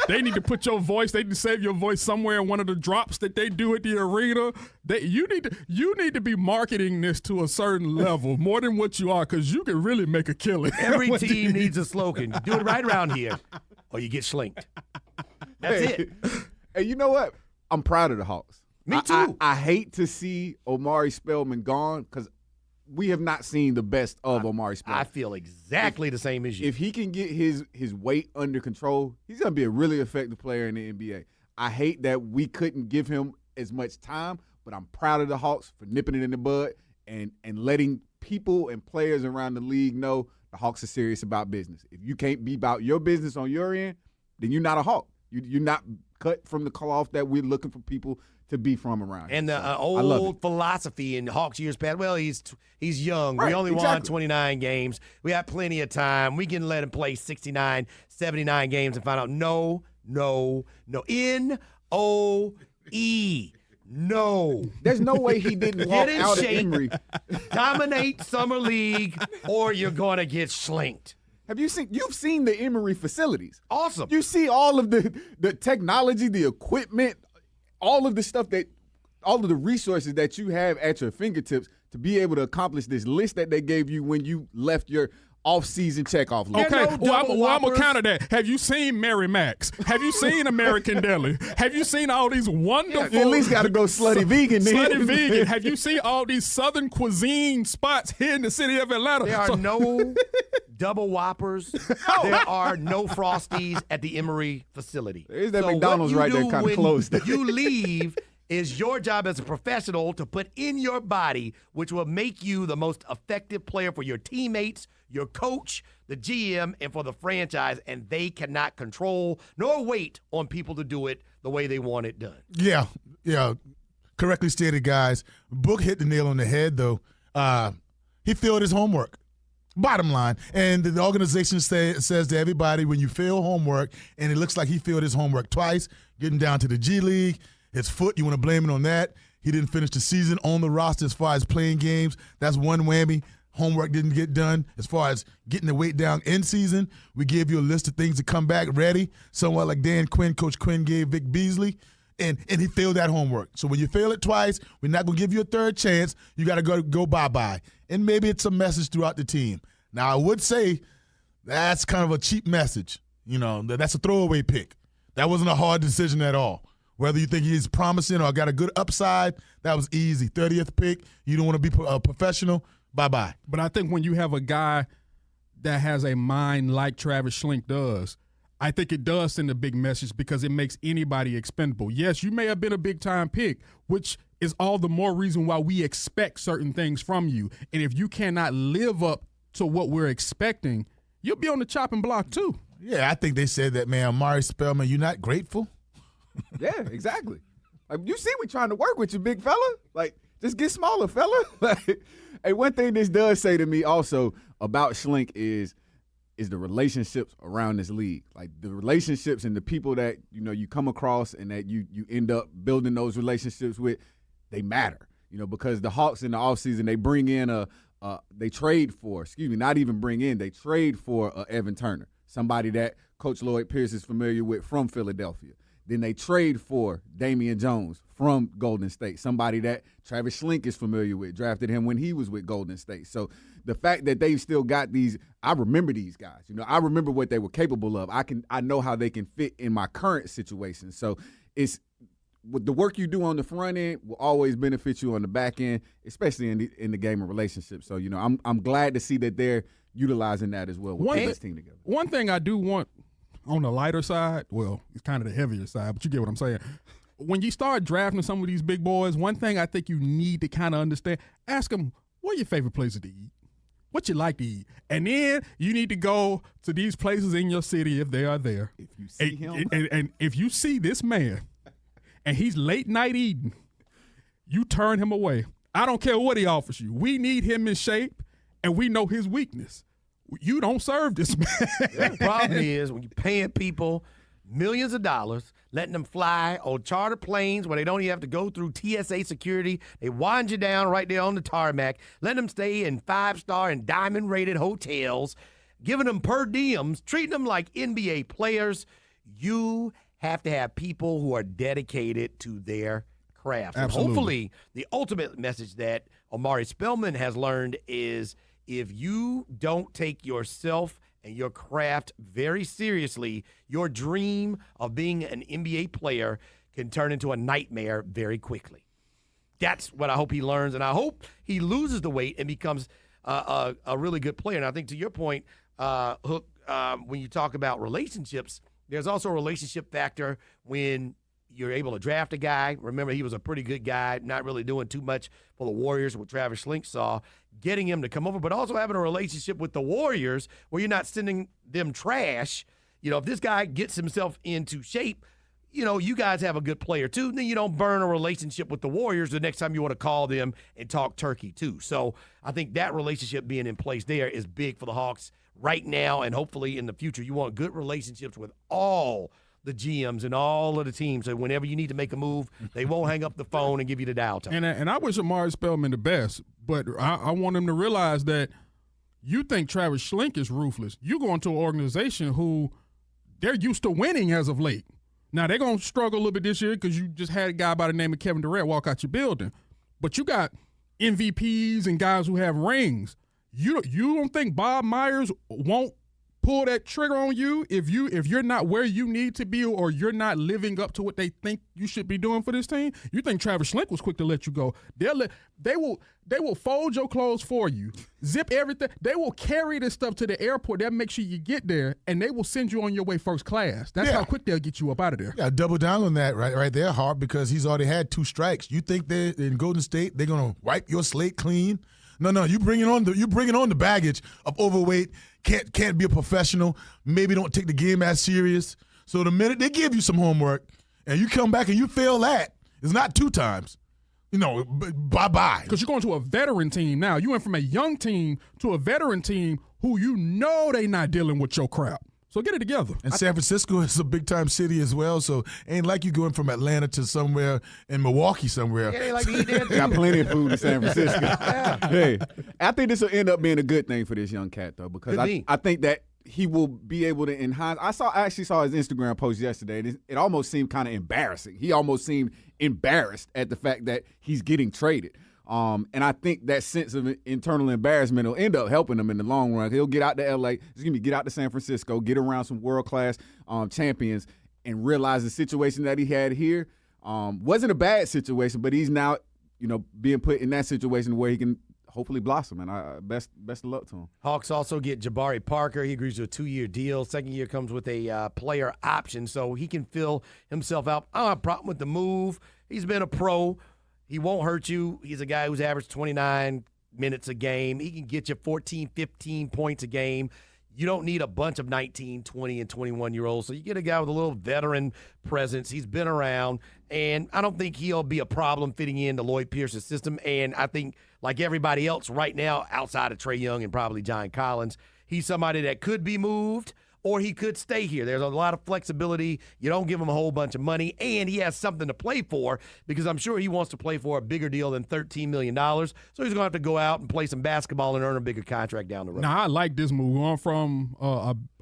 They need to put your voice. They need to save your voice somewhere in one of the drops that they do at the arena. You need to be marketing this to a certain level, more than what you are, because you can really make a killing.
Every team needs a slogan. You do it right around here, or you get slinked. That's it.
Hey, you know what? I'm proud of the Hawks.
Me too.
I hate to see Omari Spellman gone because we have not seen the best of Omari Spellman.
I feel exactly the same as you.
If he can get his weight under control, he's going to be a really effective player in the NBA. I hate that we couldn't give him as much time, but I'm proud of the Hawks for nipping it in the bud and letting people and players around the league know the Hawks are serious about business. If you can't be about your business on your end, then you're not a Hawk. You're not cut from the cloth that we're looking for people to be from around.
And the old philosophy in Hawks years past, well, he's young.
Right,
we only
exactly.
won 29 games. We have plenty of time. We can let him play 69, 79 games and find out. No. N-O-E. No.
There's no way he didn't walk
Get in
out of
shape.
Emory.
Dominate Summer League or you're going to get slinked.
You've seen the Emory facilities.
Awesome.
You see all of the technology, the equipment, all of the stuff all of the resources that you have at your fingertips to be able to accomplish this list that they gave you when you left your off-season checkoff list.
Okay,
no
well,
double
I'm going
whoppers.
to counter that. Have you seen Mary Max? Have you seen American Deli? Have you seen all these wonderful...
You at least got to go slutty vegan then.
Slutty vegan. Have you seen all these Southern cuisine spots here in the city of Atlanta?
There are no double whoppers. There are no Frosties at the Emory facility.
There's that
what
McDonald's
you
right there
do
kinda
when
close.
You leave is your job as a professional to put in your body, which will make you the most effective player for your teammates, your coach, the GM, and for the franchise, and they cannot control nor wait on people to do it the way they want it done.
Yeah. Correctly stated, guys. Book hit the nail on the head, though. He failed his homework. Bottom line. And the organization says to everybody, when you fail homework, and it looks like he failed his homework twice, getting down to the G League, his foot, you want to blame it on that. He didn't finish the season on the roster as far as playing games. That's one whammy. Homework didn't get done. As far as getting the weight down in season, we gave you a list of things to come back ready, somewhat like Dan Quinn, Coach Quinn gave Vic Beasley, and he failed that homework. So when you fail it twice, we're not going to give you a third chance. You got to go bye-bye. And maybe it's a message throughout the team. Now, I would say that's kind of a cheap message. You know, that's a throwaway pick. That wasn't a hard decision at all. Whether you think he's promising or got a good upside, that was easy. 30th pick, you don't want to be a professional, bye-bye.
But I think when you have a guy that has a mind like Travis Schlink does, I think it does send a big message because it makes anybody expendable. Yes, you may have been a big-time pick, which is all the more reason why we expect certain things from you. And if you cannot live up to what we're expecting, you'll be on the chopping block too.
Yeah, I think they said that, man, Amari Spellman, you're not grateful?
Yeah, exactly. Like, you see we trying to work with you, big fella. Like, just get smaller, fella. Like, hey, one thing this does say to me also about Schlink is the relationships around this league. Like, the relationships and the people that, you know, you come across and that you end up building those relationships with, they matter. You know, because the Hawks in the offseason, they bring in they trade for Evan Turner, somebody that Coach Lloyd Pierce is familiar with from Philadelphia. Then they trade for Damian Jones from Golden State, somebody that Travis Schlink is familiar with, drafted him when he was with Golden State. So the fact that they've still got these, I remember these guys. You know, I remember what they were capable of. I know how they can fit in my current situation. So it's with the work you do on the front end will always benefit you on the back end, especially in the game of relationships. So, you know, I'm glad to see that they're utilizing that as well with putting this team together.
One thing I do want on the lighter side, well, it's kind of the heavier side, but you get what I'm saying. When you start drafting some of these big boys, one thing I think you need to kind of understand, ask them, what are your favorite places to eat? What you like to eat? And then you need to go to these places in your city if they are there.
If you see him.
And if you see this man and he's late night eating, you turn him away. I don't care what he offers you. We need him in shape, and we know his weakness. You don't serve this man.
The problem is when you're paying people millions of dollars, letting them fly on charter planes where they don't even have to go through TSA security. They wind you down right there on the tarmac, letting them stay in 5-star and diamond-rated hotels, giving them per diems, treating them like NBA players. You have to have people who are dedicated to their craft. And hopefully, the ultimate message that Amari Spellman has learned is if you don't take yourself and your craft very seriously, your dream of being an NBA player can turn into a nightmare very quickly. That's what I hope he learns, and I hope he loses the weight and becomes a really good player. And I think to your point, Hook, when you talk about relationships, there's also a relationship factor when you're able to draft a guy. Remember, he was a pretty good guy, not really doing too much for the Warriors, what Travis Schlink saw, getting him to come over, but also having a relationship with the Warriors where you're not sending them trash. You know, if this guy gets himself into shape, you know, you guys have a good player too. Then you don't burn a relationship with the Warriors the next time you want to call them and talk turkey too. So I think that relationship being in place there is big for the Hawks right now, and hopefully in the future. You want good relationships with all the GMs and all of the teams, so whenever you need to make a move, they won't hang up the phone and give you the dial tone.
And I wish Amari Spellman the best, but I want him to realize that you think Travis Schlink is ruthless. You go into an organization who they're used to winning as of late. Now, they're going to struggle a little bit this year because you just had a guy by the name of Kevin Durant walk out your building. But you got MVPs and guys who have rings. You don't think Bob Myers won't pull that trigger on you if you're not where you need to be or you're not living up to what they think you should be doing for this team? You think Travis Schlenk was quick to let you go? They will fold your clothes for you, zip everything. They will carry this stuff to the airport. They'll make sure you get there, and they will send you on your way first class. That's how quick they'll get you up out of there.
Yeah, double down on that right there, Hart, because he's already had 2 strikes. You think they're in Golden State, they're gonna wipe your slate clean? No, you bringing on the baggage of overweight. Can't be a professional. Maybe don't take the game as serious. So the minute they give you some homework and you come back and you fail that, it's not 2 times. Bye-bye.
Because you're going to a veteran team now. You went from a young team to a veteran team who they not dealing with your crap. So get it together.
And San Francisco is a big-time city as well, so ain't like you going from Atlanta to somewhere in Milwaukee somewhere.
Yeah, they like to eat there too.
Got plenty of food in San Francisco. Hey, I think this will end up being a good thing for this young cat, though, because I think that he will be able to enhance. I actually saw his Instagram post yesterday, and it almost seemed kind of embarrassing. He almost seemed embarrassed at the fact that he's getting traded. And I think that sense of internal embarrassment will end up helping him in the long run. He'll get out to LA, get out to San Francisco, get around some world-class champions, and realize the situation that he had here wasn't a bad situation, but he's now, being put in that situation where he can hopefully blossom. And best of luck to him.
Hawks also get Jabari Parker. He agrees to a 2-year deal. Second year comes with a player option, so he can fill himself out. I don't have a problem with the move. He's been a pro. He won't hurt you. He's a guy who's averaged 29 minutes a game. He can get you 14, 15 points a game. You don't need a bunch of 19, 20, and 21-year-olds. So you get a guy with a little veteran presence. He's been around, and I don't think he'll be a problem fitting into Lloyd Pierce's system. And I think, like everybody else right now, outside of Trae Young and probably John Collins, he's somebody that could be moved, or he could stay here. There's a lot of flexibility. You don't give him a whole bunch of money, and he has something to play for because I'm sure he wants to play for a bigger deal than $13 million. So he's going to have to go out and play some basketball and earn a bigger contract down the road.
Now, I like this move. Going from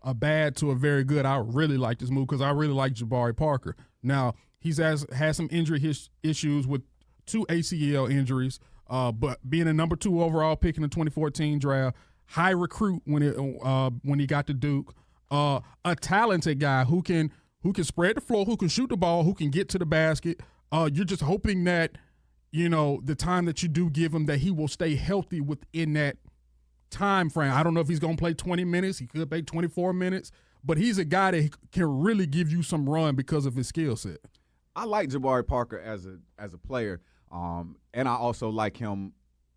a bad to a very good, I really like this move because I really like Jabari Parker. Now, he's had some injury issues with 2 ACL injuries, but being a number 2 overall pick in the 2014 draft, high recruit when he got to Duke. A talented guy who can spread the floor, who can shoot the ball, who can get to the basket. You're just hoping that, the time that you do give him, that he will stay healthy within that time frame. I don't know if he's going to play 20 minutes. He could play 24 minutes. But he's a guy that can really give you some run because of his skill set.
I like Jabari Parker as a player, and I also like him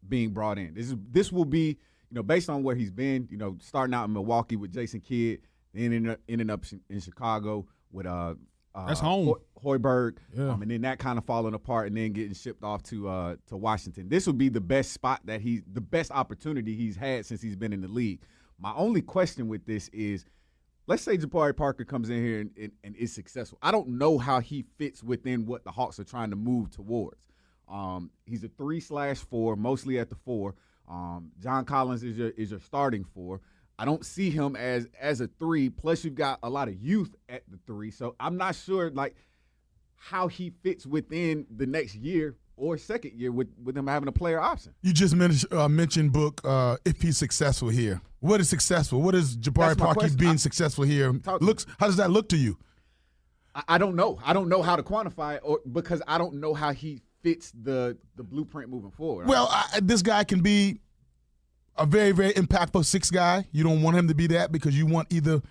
being brought in. This will be, based on where he's been, starting out in Milwaukee with Jason Kidd, then ending up in Chicago with
that's home.
Hoiberg,
yeah.
And then that kind of falling apart, and then getting shipped off to Washington. This will be the best spot the best opportunity he's had since he's been in the league. My only question with this is, let's say Jabari Parker comes in here and is successful. I don't know how he fits within what the Hawks are trying to move towards. He's a 3/4, mostly at the 4. John Collins is your starting 4. I don't see him as a 3. Plus, you've got a lot of youth at the 3. So I'm not sure how he fits within the next year or second year with him having a player option.
You just mentioned Book. If he's successful here, what is successful? What is Jabari Parker being successful here? How does that look to you?
I don't know. I don't know how to quantify it, because I don't know how he fits the blueprint moving forward.
Well, this guy can be a very, very impactful 6 guy. You don't want him to be that because you want either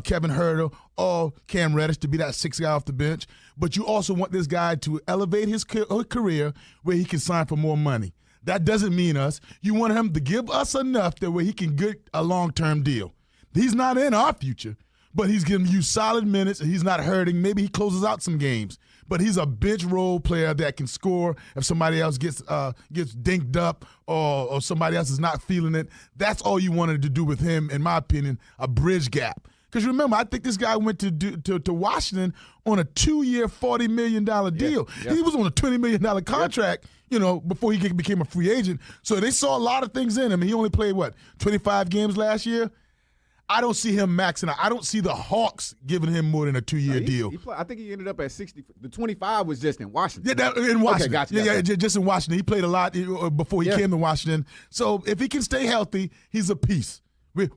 Kevin Huerter or Cam Reddish to be that 6th guy off the bench. But you also want this guy to elevate his career where he can sign for more money. That doesn't mean us. You want him to give us enough that way he can get a long-term deal. He's not in our future, but he's giving you solid minutes and he's not hurting. Maybe he closes out some games. But he's a bench role player that can score if somebody else gets dinked up or somebody else is not feeling it. That's all you wanted to do with him, in my opinion, a bridge gap. Because remember, I think this guy went to Washington on a 2-year, $40 million deal.
Yeah.
He was on a $20 million contract, before he became a free agent. So they saw a lot of things in him. He only played, 25 games last year? I don't see him maxing out. I don't see the Hawks giving him more than a 2-year deal.
I think he ended up at 60. The 25 was just in Washington.
Yeah, in Washington.
Okay, gotcha.
Just in Washington. He played a lot before he came to Washington. So if he can stay healthy, he's a piece. We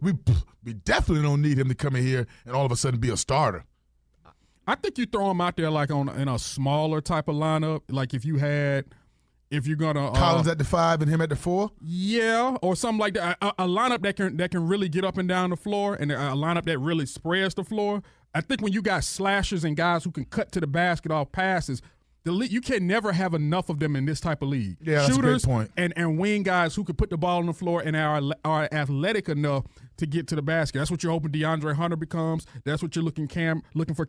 definitely don't need him to come in here and all of a sudden be a starter.
I think you throw him out there like in a smaller type of lineup. Like if you're gonna
Collins at the 5 and him at the 4.
Yeah, or something like that. A lineup that can really get up and down the floor, and a lineup that really spreads the floor. I think when you got slashers and guys who can cut to the basket off passes, you can never have enough of them in this type of league.
Yeah, that's
shooters
a great point.
And wing guys who can put the ball on the floor and are athletic enough to get to the basket. That's what you're hoping DeAndre Hunter becomes. That's what you're looking for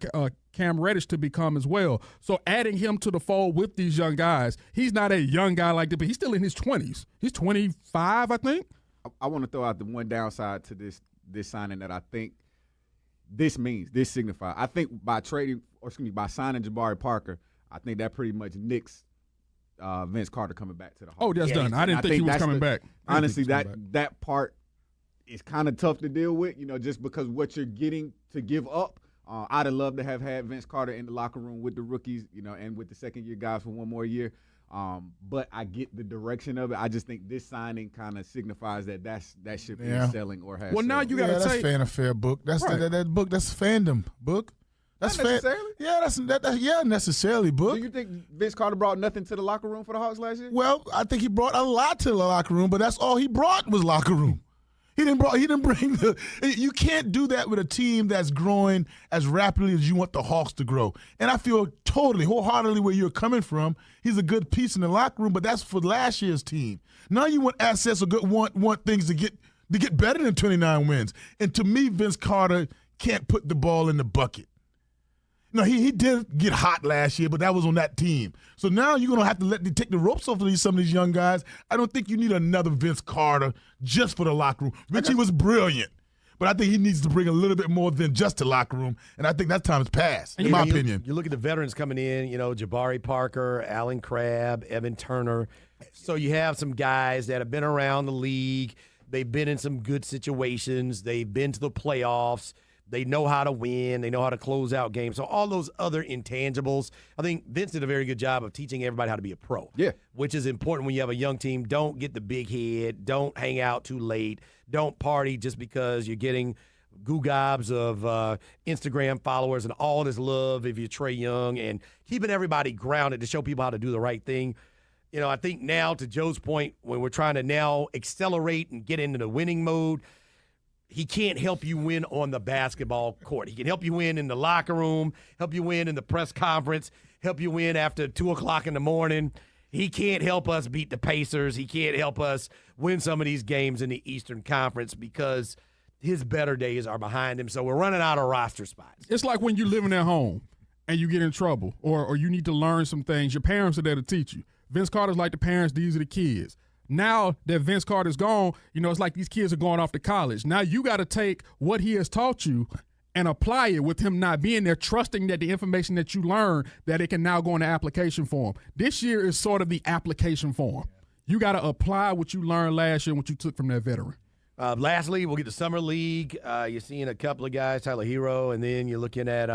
Cam Reddish to become as well. So adding him to the fold with these young guys, he's not a young guy like that, but he's still in his 20s. He's 25, I think.
I want to throw out the one downside to this signing that I think this signifies. I think by signing Jabari Parker, I think that pretty much nicks Vince Carter coming back to the Hawks.
Oh, that's done. I didn't think he was coming back.
Honestly, that part is kind of tough to deal with, just because what you're getting to give up. I'd have loved to have had Vince Carter in the locker room with the rookies, and with the second-year guys for one more year. But I get the direction of it. I just think this signing kind of signifies that ship is selling or has.
Well, now you got to
that's fan affair, Book. That's
right.
that Book. That's fandom, Book. That's
Not necessarily.
Yeah, necessarily, Book.
Do you think Vince Carter brought nothing to the locker room for the Hawks last year?
Well, I think he brought a lot to the locker room, but that's all he brought was locker room. He didn't bring the. You can't do that with a team that's growing as rapidly as you want the Hawks to grow. And I feel wholeheartedly where you're coming from. He's a good piece in the locker room, but that's for last year's team. Now you want assets or want things to get better than 29 wins. And to me, Vince Carter can't put the ball in the bucket. No, he did get hot last year, but that was on that team. So now you're going to have to take the ropes off of some of these young guys. I don't think you need another Vince Carter just for the locker room. Richie was brilliant, but I think he needs to bring a little bit more than just the locker room, and I think that time has passed, in my opinion.
You look at the veterans coming in, Jabari Parker, Allen Crabbe, Evan Turner. So you have some guys that have been around the league. They've been in some good situations. They've been to the playoffs. They know how to win. They know how to close out games. So all those other intangibles, I think Vince did a very good job of teaching everybody how to be a pro. Yeah. Which is important when you have a young team. Don't get the big head. Don't hang out too late. Don't party just because you're getting goo gobs of Instagram followers and all this love if you're Trae Young, and keeping everybody grounded to show people how to do the right thing. I think now, to Joe's point, when we're trying to now accelerate and get into the winning mode, he can't help you win on the basketball court. He can help you win in the locker room, help you win in the press conference, help you win after 2 o'clock in the morning. He can't help us beat the Pacers. He can't help us win some of these games in the Eastern Conference because his better days are behind him. So we're running out of roster spots.
It's like when you're living at home and you get in trouble or you need to learn some things. Your parents are there to teach you. Vince Carter's like the parents. These are the kids. Now that Vince Carter's gone, it's like these kids are going off to college. Now you got to take what he has taught you and apply it with him not being there, trusting that the information that you learn, that it can now go in the application form. This year is sort of the application form. You got to apply what you learned last year and what you took from that veteran.
Lastly, we'll get to Summer League. You're seeing a couple of guys, Tyler Hero, and then you're looking at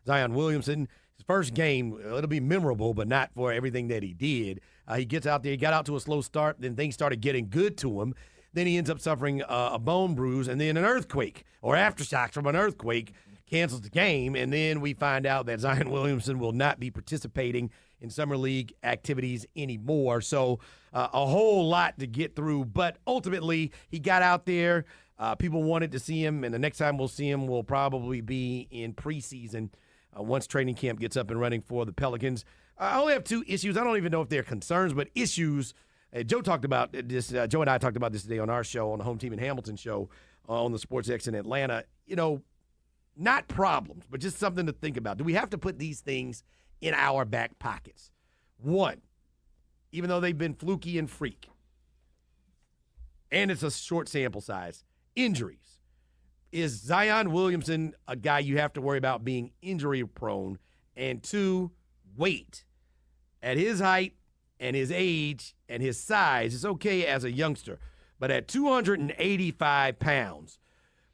Zion Williamson. His first game, it'll be memorable, but not for everything that he did. He gets out there. He got out to a slow start. Then things started getting good to him. Then he ends up suffering a bone bruise and then an earthquake or aftershocks from an earthquake, cancels the game. And then we find out that Zion Williamson will not be participating in Summer League activities anymore. So a whole lot to get through. But ultimately, he got out there. People wanted to see him. And the next time we'll see him will probably be in preseason once training camp gets up and running for the Pelicans. I only have 2 issues. I don't even know if they're concerns, but issues. Joe talked about this. Joe and I talked about this today on our show, on the Home Team in Hamilton show, on the Sports X in Atlanta. Not problems, but just something to think about. Do we have to put these things in our back pockets? One, even though they've been fluky and freak, and it's a short sample size, injuries. Is Zion Williamson a guy you have to worry about being injury prone? And 2, weight. At his height and his age and his size, it's okay as a youngster. But at 285 pounds,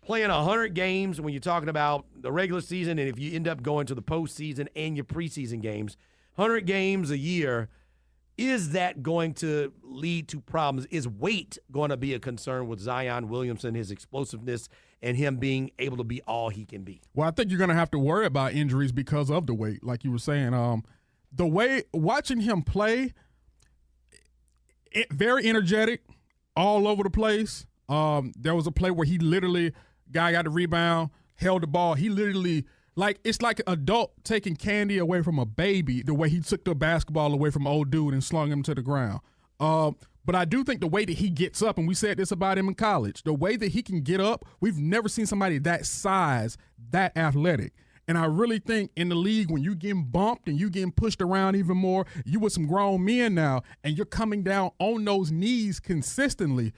playing 100 games when you're talking about the regular season, and if you end up going to the postseason and your preseason games, 100 games a year, is that going to lead to problems? Is weight going to be a concern with Zion Williamson, his explosiveness, and him being able to be all he can be?
Well, I think you're going to have to worry about injuries because of the weight, like you were saying. The way watching him play, very energetic, all over the place. There was a play where he literally, guy got the rebound, held the ball. He literally, it's like an adult taking candy away from a baby, the way he took the basketball away from an old dude and slung him to the ground. But I do think the way that he gets up, and we said this about him in college, the way that he can get up, we've never seen somebody that size, that athletic. And I really think in the league, when you're getting bumped and you're getting pushed around even more, you with some grown men now, and you're coming down on those knees consistently,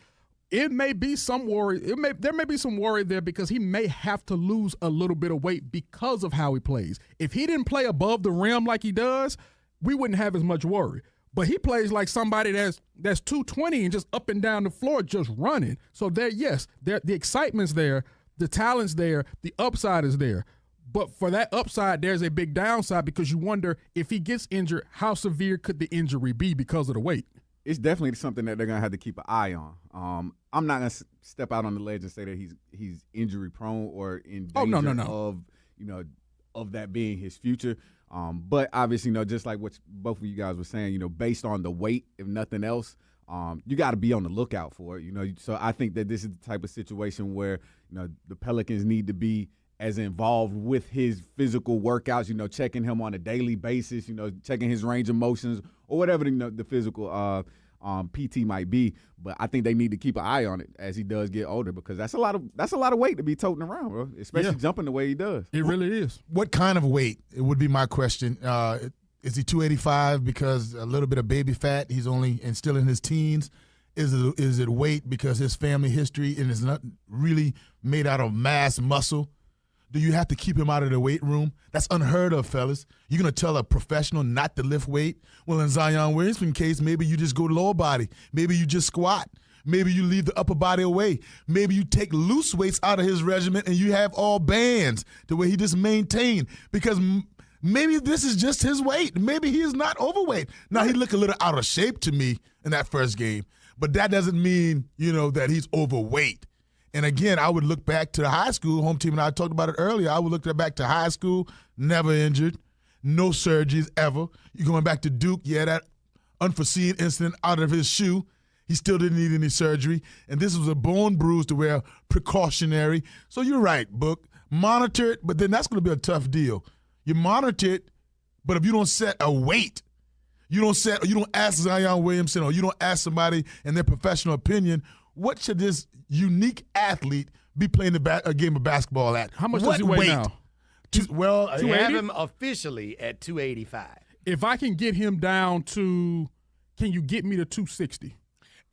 it may be some worry. There may be some worry there because he may have to lose a little bit of weight because of how he plays. If he didn't play above the rim like he does, we wouldn't have as much worry. But he plays like somebody that's 220 and just up and down the floor just running. So the excitement's there, the talent's there, the upside is there. But for that upside, there's a big downside because you wonder if he gets injured, how severe could the injury be because of the weight?
It's definitely something that they're going to have to keep an eye on. I'm not going to step out on the ledge and say that he's injury prone or in danger of that being his future. But obviously, just like what both of you guys were saying, based on the weight, if nothing else, you got to be on the lookout for it. So I think that this is the type of situation where the Pelicans need to be as involved with his physical workouts, checking him on a daily basis, checking his range of motions or whatever the physical PT might be. But I think they need to keep an eye on it as he does get older because that's a lot of weight to be toting around, bro, especially jumping the way he does.
It really is.
What kind of weight? It would be my question. Is he 285 because a little bit of baby fat? He's still in his teens. Is it weight because his family history and is not really made out of mass muscle? Do you have to keep him out of the weight room? That's unheard of, fellas. You're going to tell a professional not to lift weight? Well, in Zion Williamson's case, maybe you just go lower body. Maybe you just squat. Maybe you leave the upper body away. Maybe you take loose weights out of his regimen and you have all bands the way he just maintained because maybe this is just his weight. Maybe he is not overweight. Now, he looked a little out of shape to me in that first game, but that doesn't mean, that he's overweight. And again, I would look back to the high school home team, and I talked about it earlier. I would look back to high school, never injured, no surgeries ever. You're going back to Duke, that unforeseen incident out of his shoe. He still didn't need any surgery. And this was a bone bruise to wear precautionary. So you're right, Book. Monitor it, but then that's going to be a tough deal. You monitor it, but if you don't set a weight, you don't ask Zion Williamson or you don't ask somebody in their professional opinion, what should this unique athlete be playing a game of basketball at?
How much does he weigh now?
They have him officially at 285.
If I can get him down to, can you get me to 260?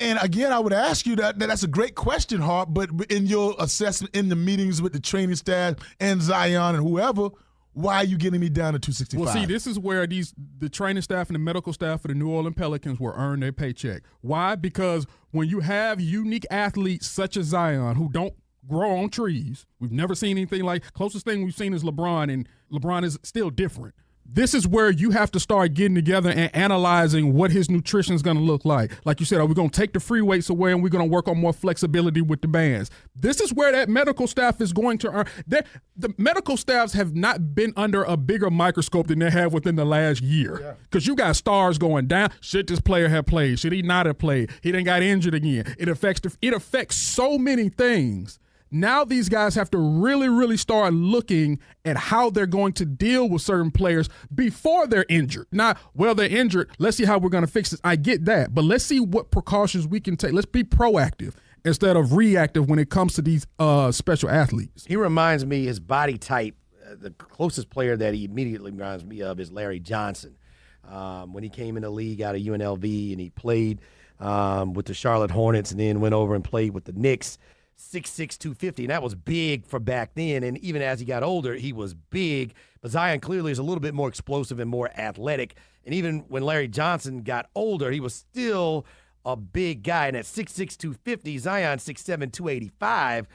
And again, I would ask you that's a great question, Hart, but in your assessment in the meetings with the training staff and Zion and whoever, why are you getting me down to 265?
Well, see, this is where the training staff and the medical staff for the New Orleans Pelicans will earn their paycheck. Why? Because when you have unique athletes such as Zion who don't grow on trees, we've never seen anything like, closest thing we've seen is LeBron, and LeBron is still different. This is where you have to start getting together and analyzing what his nutrition is going to look like. Like you said, are we going to take the free weights away and we're going to work on more flexibility with the bands? This is where that medical staff is going to earn. The medical staffs have not been under a bigger microscope than they have within the last year. Because you got stars going down. Should this player have played? Should he not have played? He done got injured again. It affects so many things. Now these guys have to really, really start looking at how they're going to deal with certain players before they're injured. Not, well, they're injured. Let's see how we're going to fix this. I get that. But let's see what precautions we can take. Let's be proactive instead of reactive when it comes to these special athletes.
He reminds me, his body type, the closest player that he immediately reminds me of is Larry Johnson. When he came in the league out of UNLV and he played with the Charlotte Hornets and then went over and played with the Knicks. 6'6", 250, and that was big for back then. And even as he got older, he was big. But Zion clearly is a little bit more explosive and more athletic. And even when Larry Johnson got older, he was still a big guy. And at 6'6", 250, Zion 6'7", 285,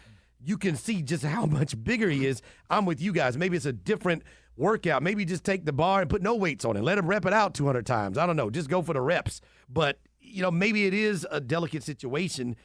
you can see just how much bigger he is. I'm with you guys. Maybe it's a different workout. Maybe just take the bar and put no weights on it. Let him rep it out 200 times. I don't know. Just go for the reps. But, maybe it is a delicate situation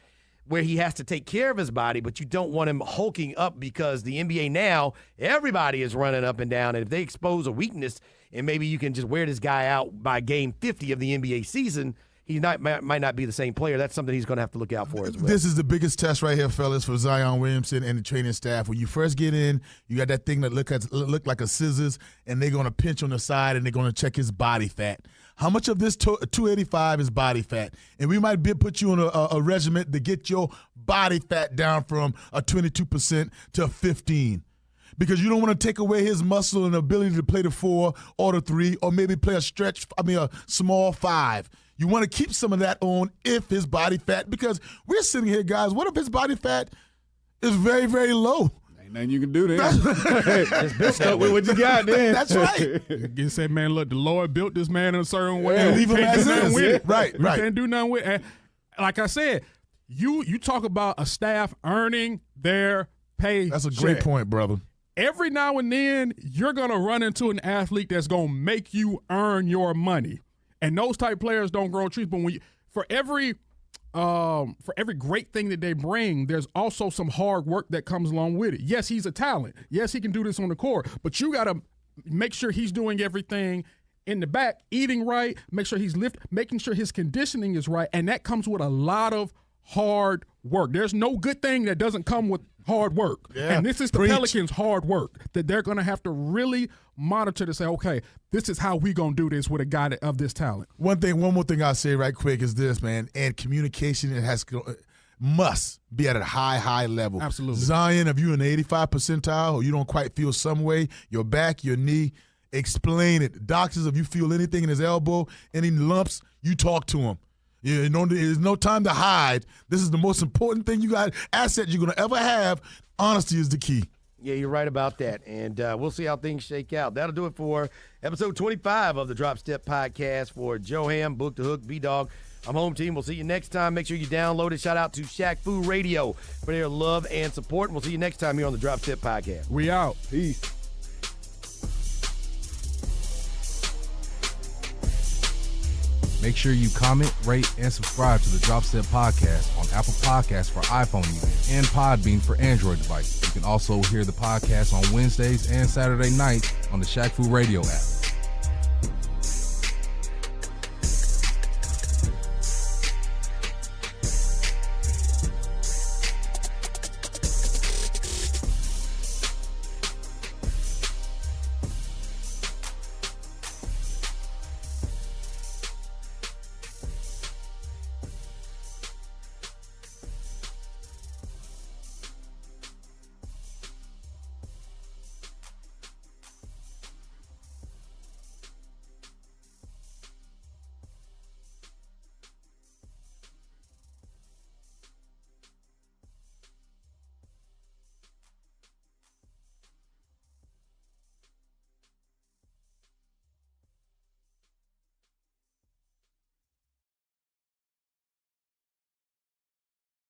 where he has to take care of his body, but you don't want him hulking up because the NBA now, everybody is running up and down. And if they expose a weakness and maybe you can just wear this guy out by game 50 of the NBA season, he might not be the same player. That's something he's going to have to look out for as well.
This is the biggest test right here, fellas, for Zion Williamson and the training staff. When you first get in, you got that thing that look like a scissors, and they're going to pinch on the side, and they're going to check his body fat. How much of this 285 is body fat? And we might put you on a regimen to get your body fat down from a 22% to 15%. Because you don't want to take away his muscle and ability to play the 4 or the 3 or maybe play a small 5. You want to keep some of that on if his body fat, because we're sitting here, guys, what if his body fat is very, very low?
Ain't nothing you can do there. Just stuck with what you got there.
That's right.
You say, man, look, the Lord built this man in a certain way.
Yeah, leave him as is.
With it.
Right.
We can't do nothing with it. Like I said, you talk about a staff earning their pay.
That's a great point, brother.
Every now and then, you're going to run into an athlete that's going to make you earn your money. And those type players don't grow on trees. But for every great thing that they bring, there's also some hard work that comes along with it. Yes, he's a talent. Yes, he can do this on the court. But you got to make sure he's doing everything in the back, eating right, make sure he's making sure his conditioning is right. And that comes with a lot of hard work. There's no good thing that doesn't come with hard work.
Yeah.
And this is the Pelicans' hard work that they're going to have to really monitor to say, okay, this is how we going to do this with a guy of this talent.
One more thing I'll say right quick is this, man, and communication must be at a high level.
Absolutely.
Zion, if you're in the 85 percentile or you don't quite feel some way, your back, your knee, explain it. Doctors, if you feel anything in his elbow, any lumps, you talk to him. There's no time to hide. This is the most important thing asset you're going to ever have. Honesty is the key.
Yeah, you're right about that. And we'll see how things shake out. That'll do it for episode 25 of the Drop Step Podcast. For Joe Ham, Book the Hook, B-Dog, I'm Home Team. We'll see you next time. Make sure you download it. Shout out to Shaq Fu Radio for their love and support. And we'll see you next time here on the Drop Step Podcast.
We out.
Peace.
Make sure you comment, rate, and subscribe to the Drop Step Podcast on Apple Podcasts for iPhone users and Podbean for Android devices. You can also hear the podcast on Wednesdays and Saturday nights on the Shaq Fu Radio app.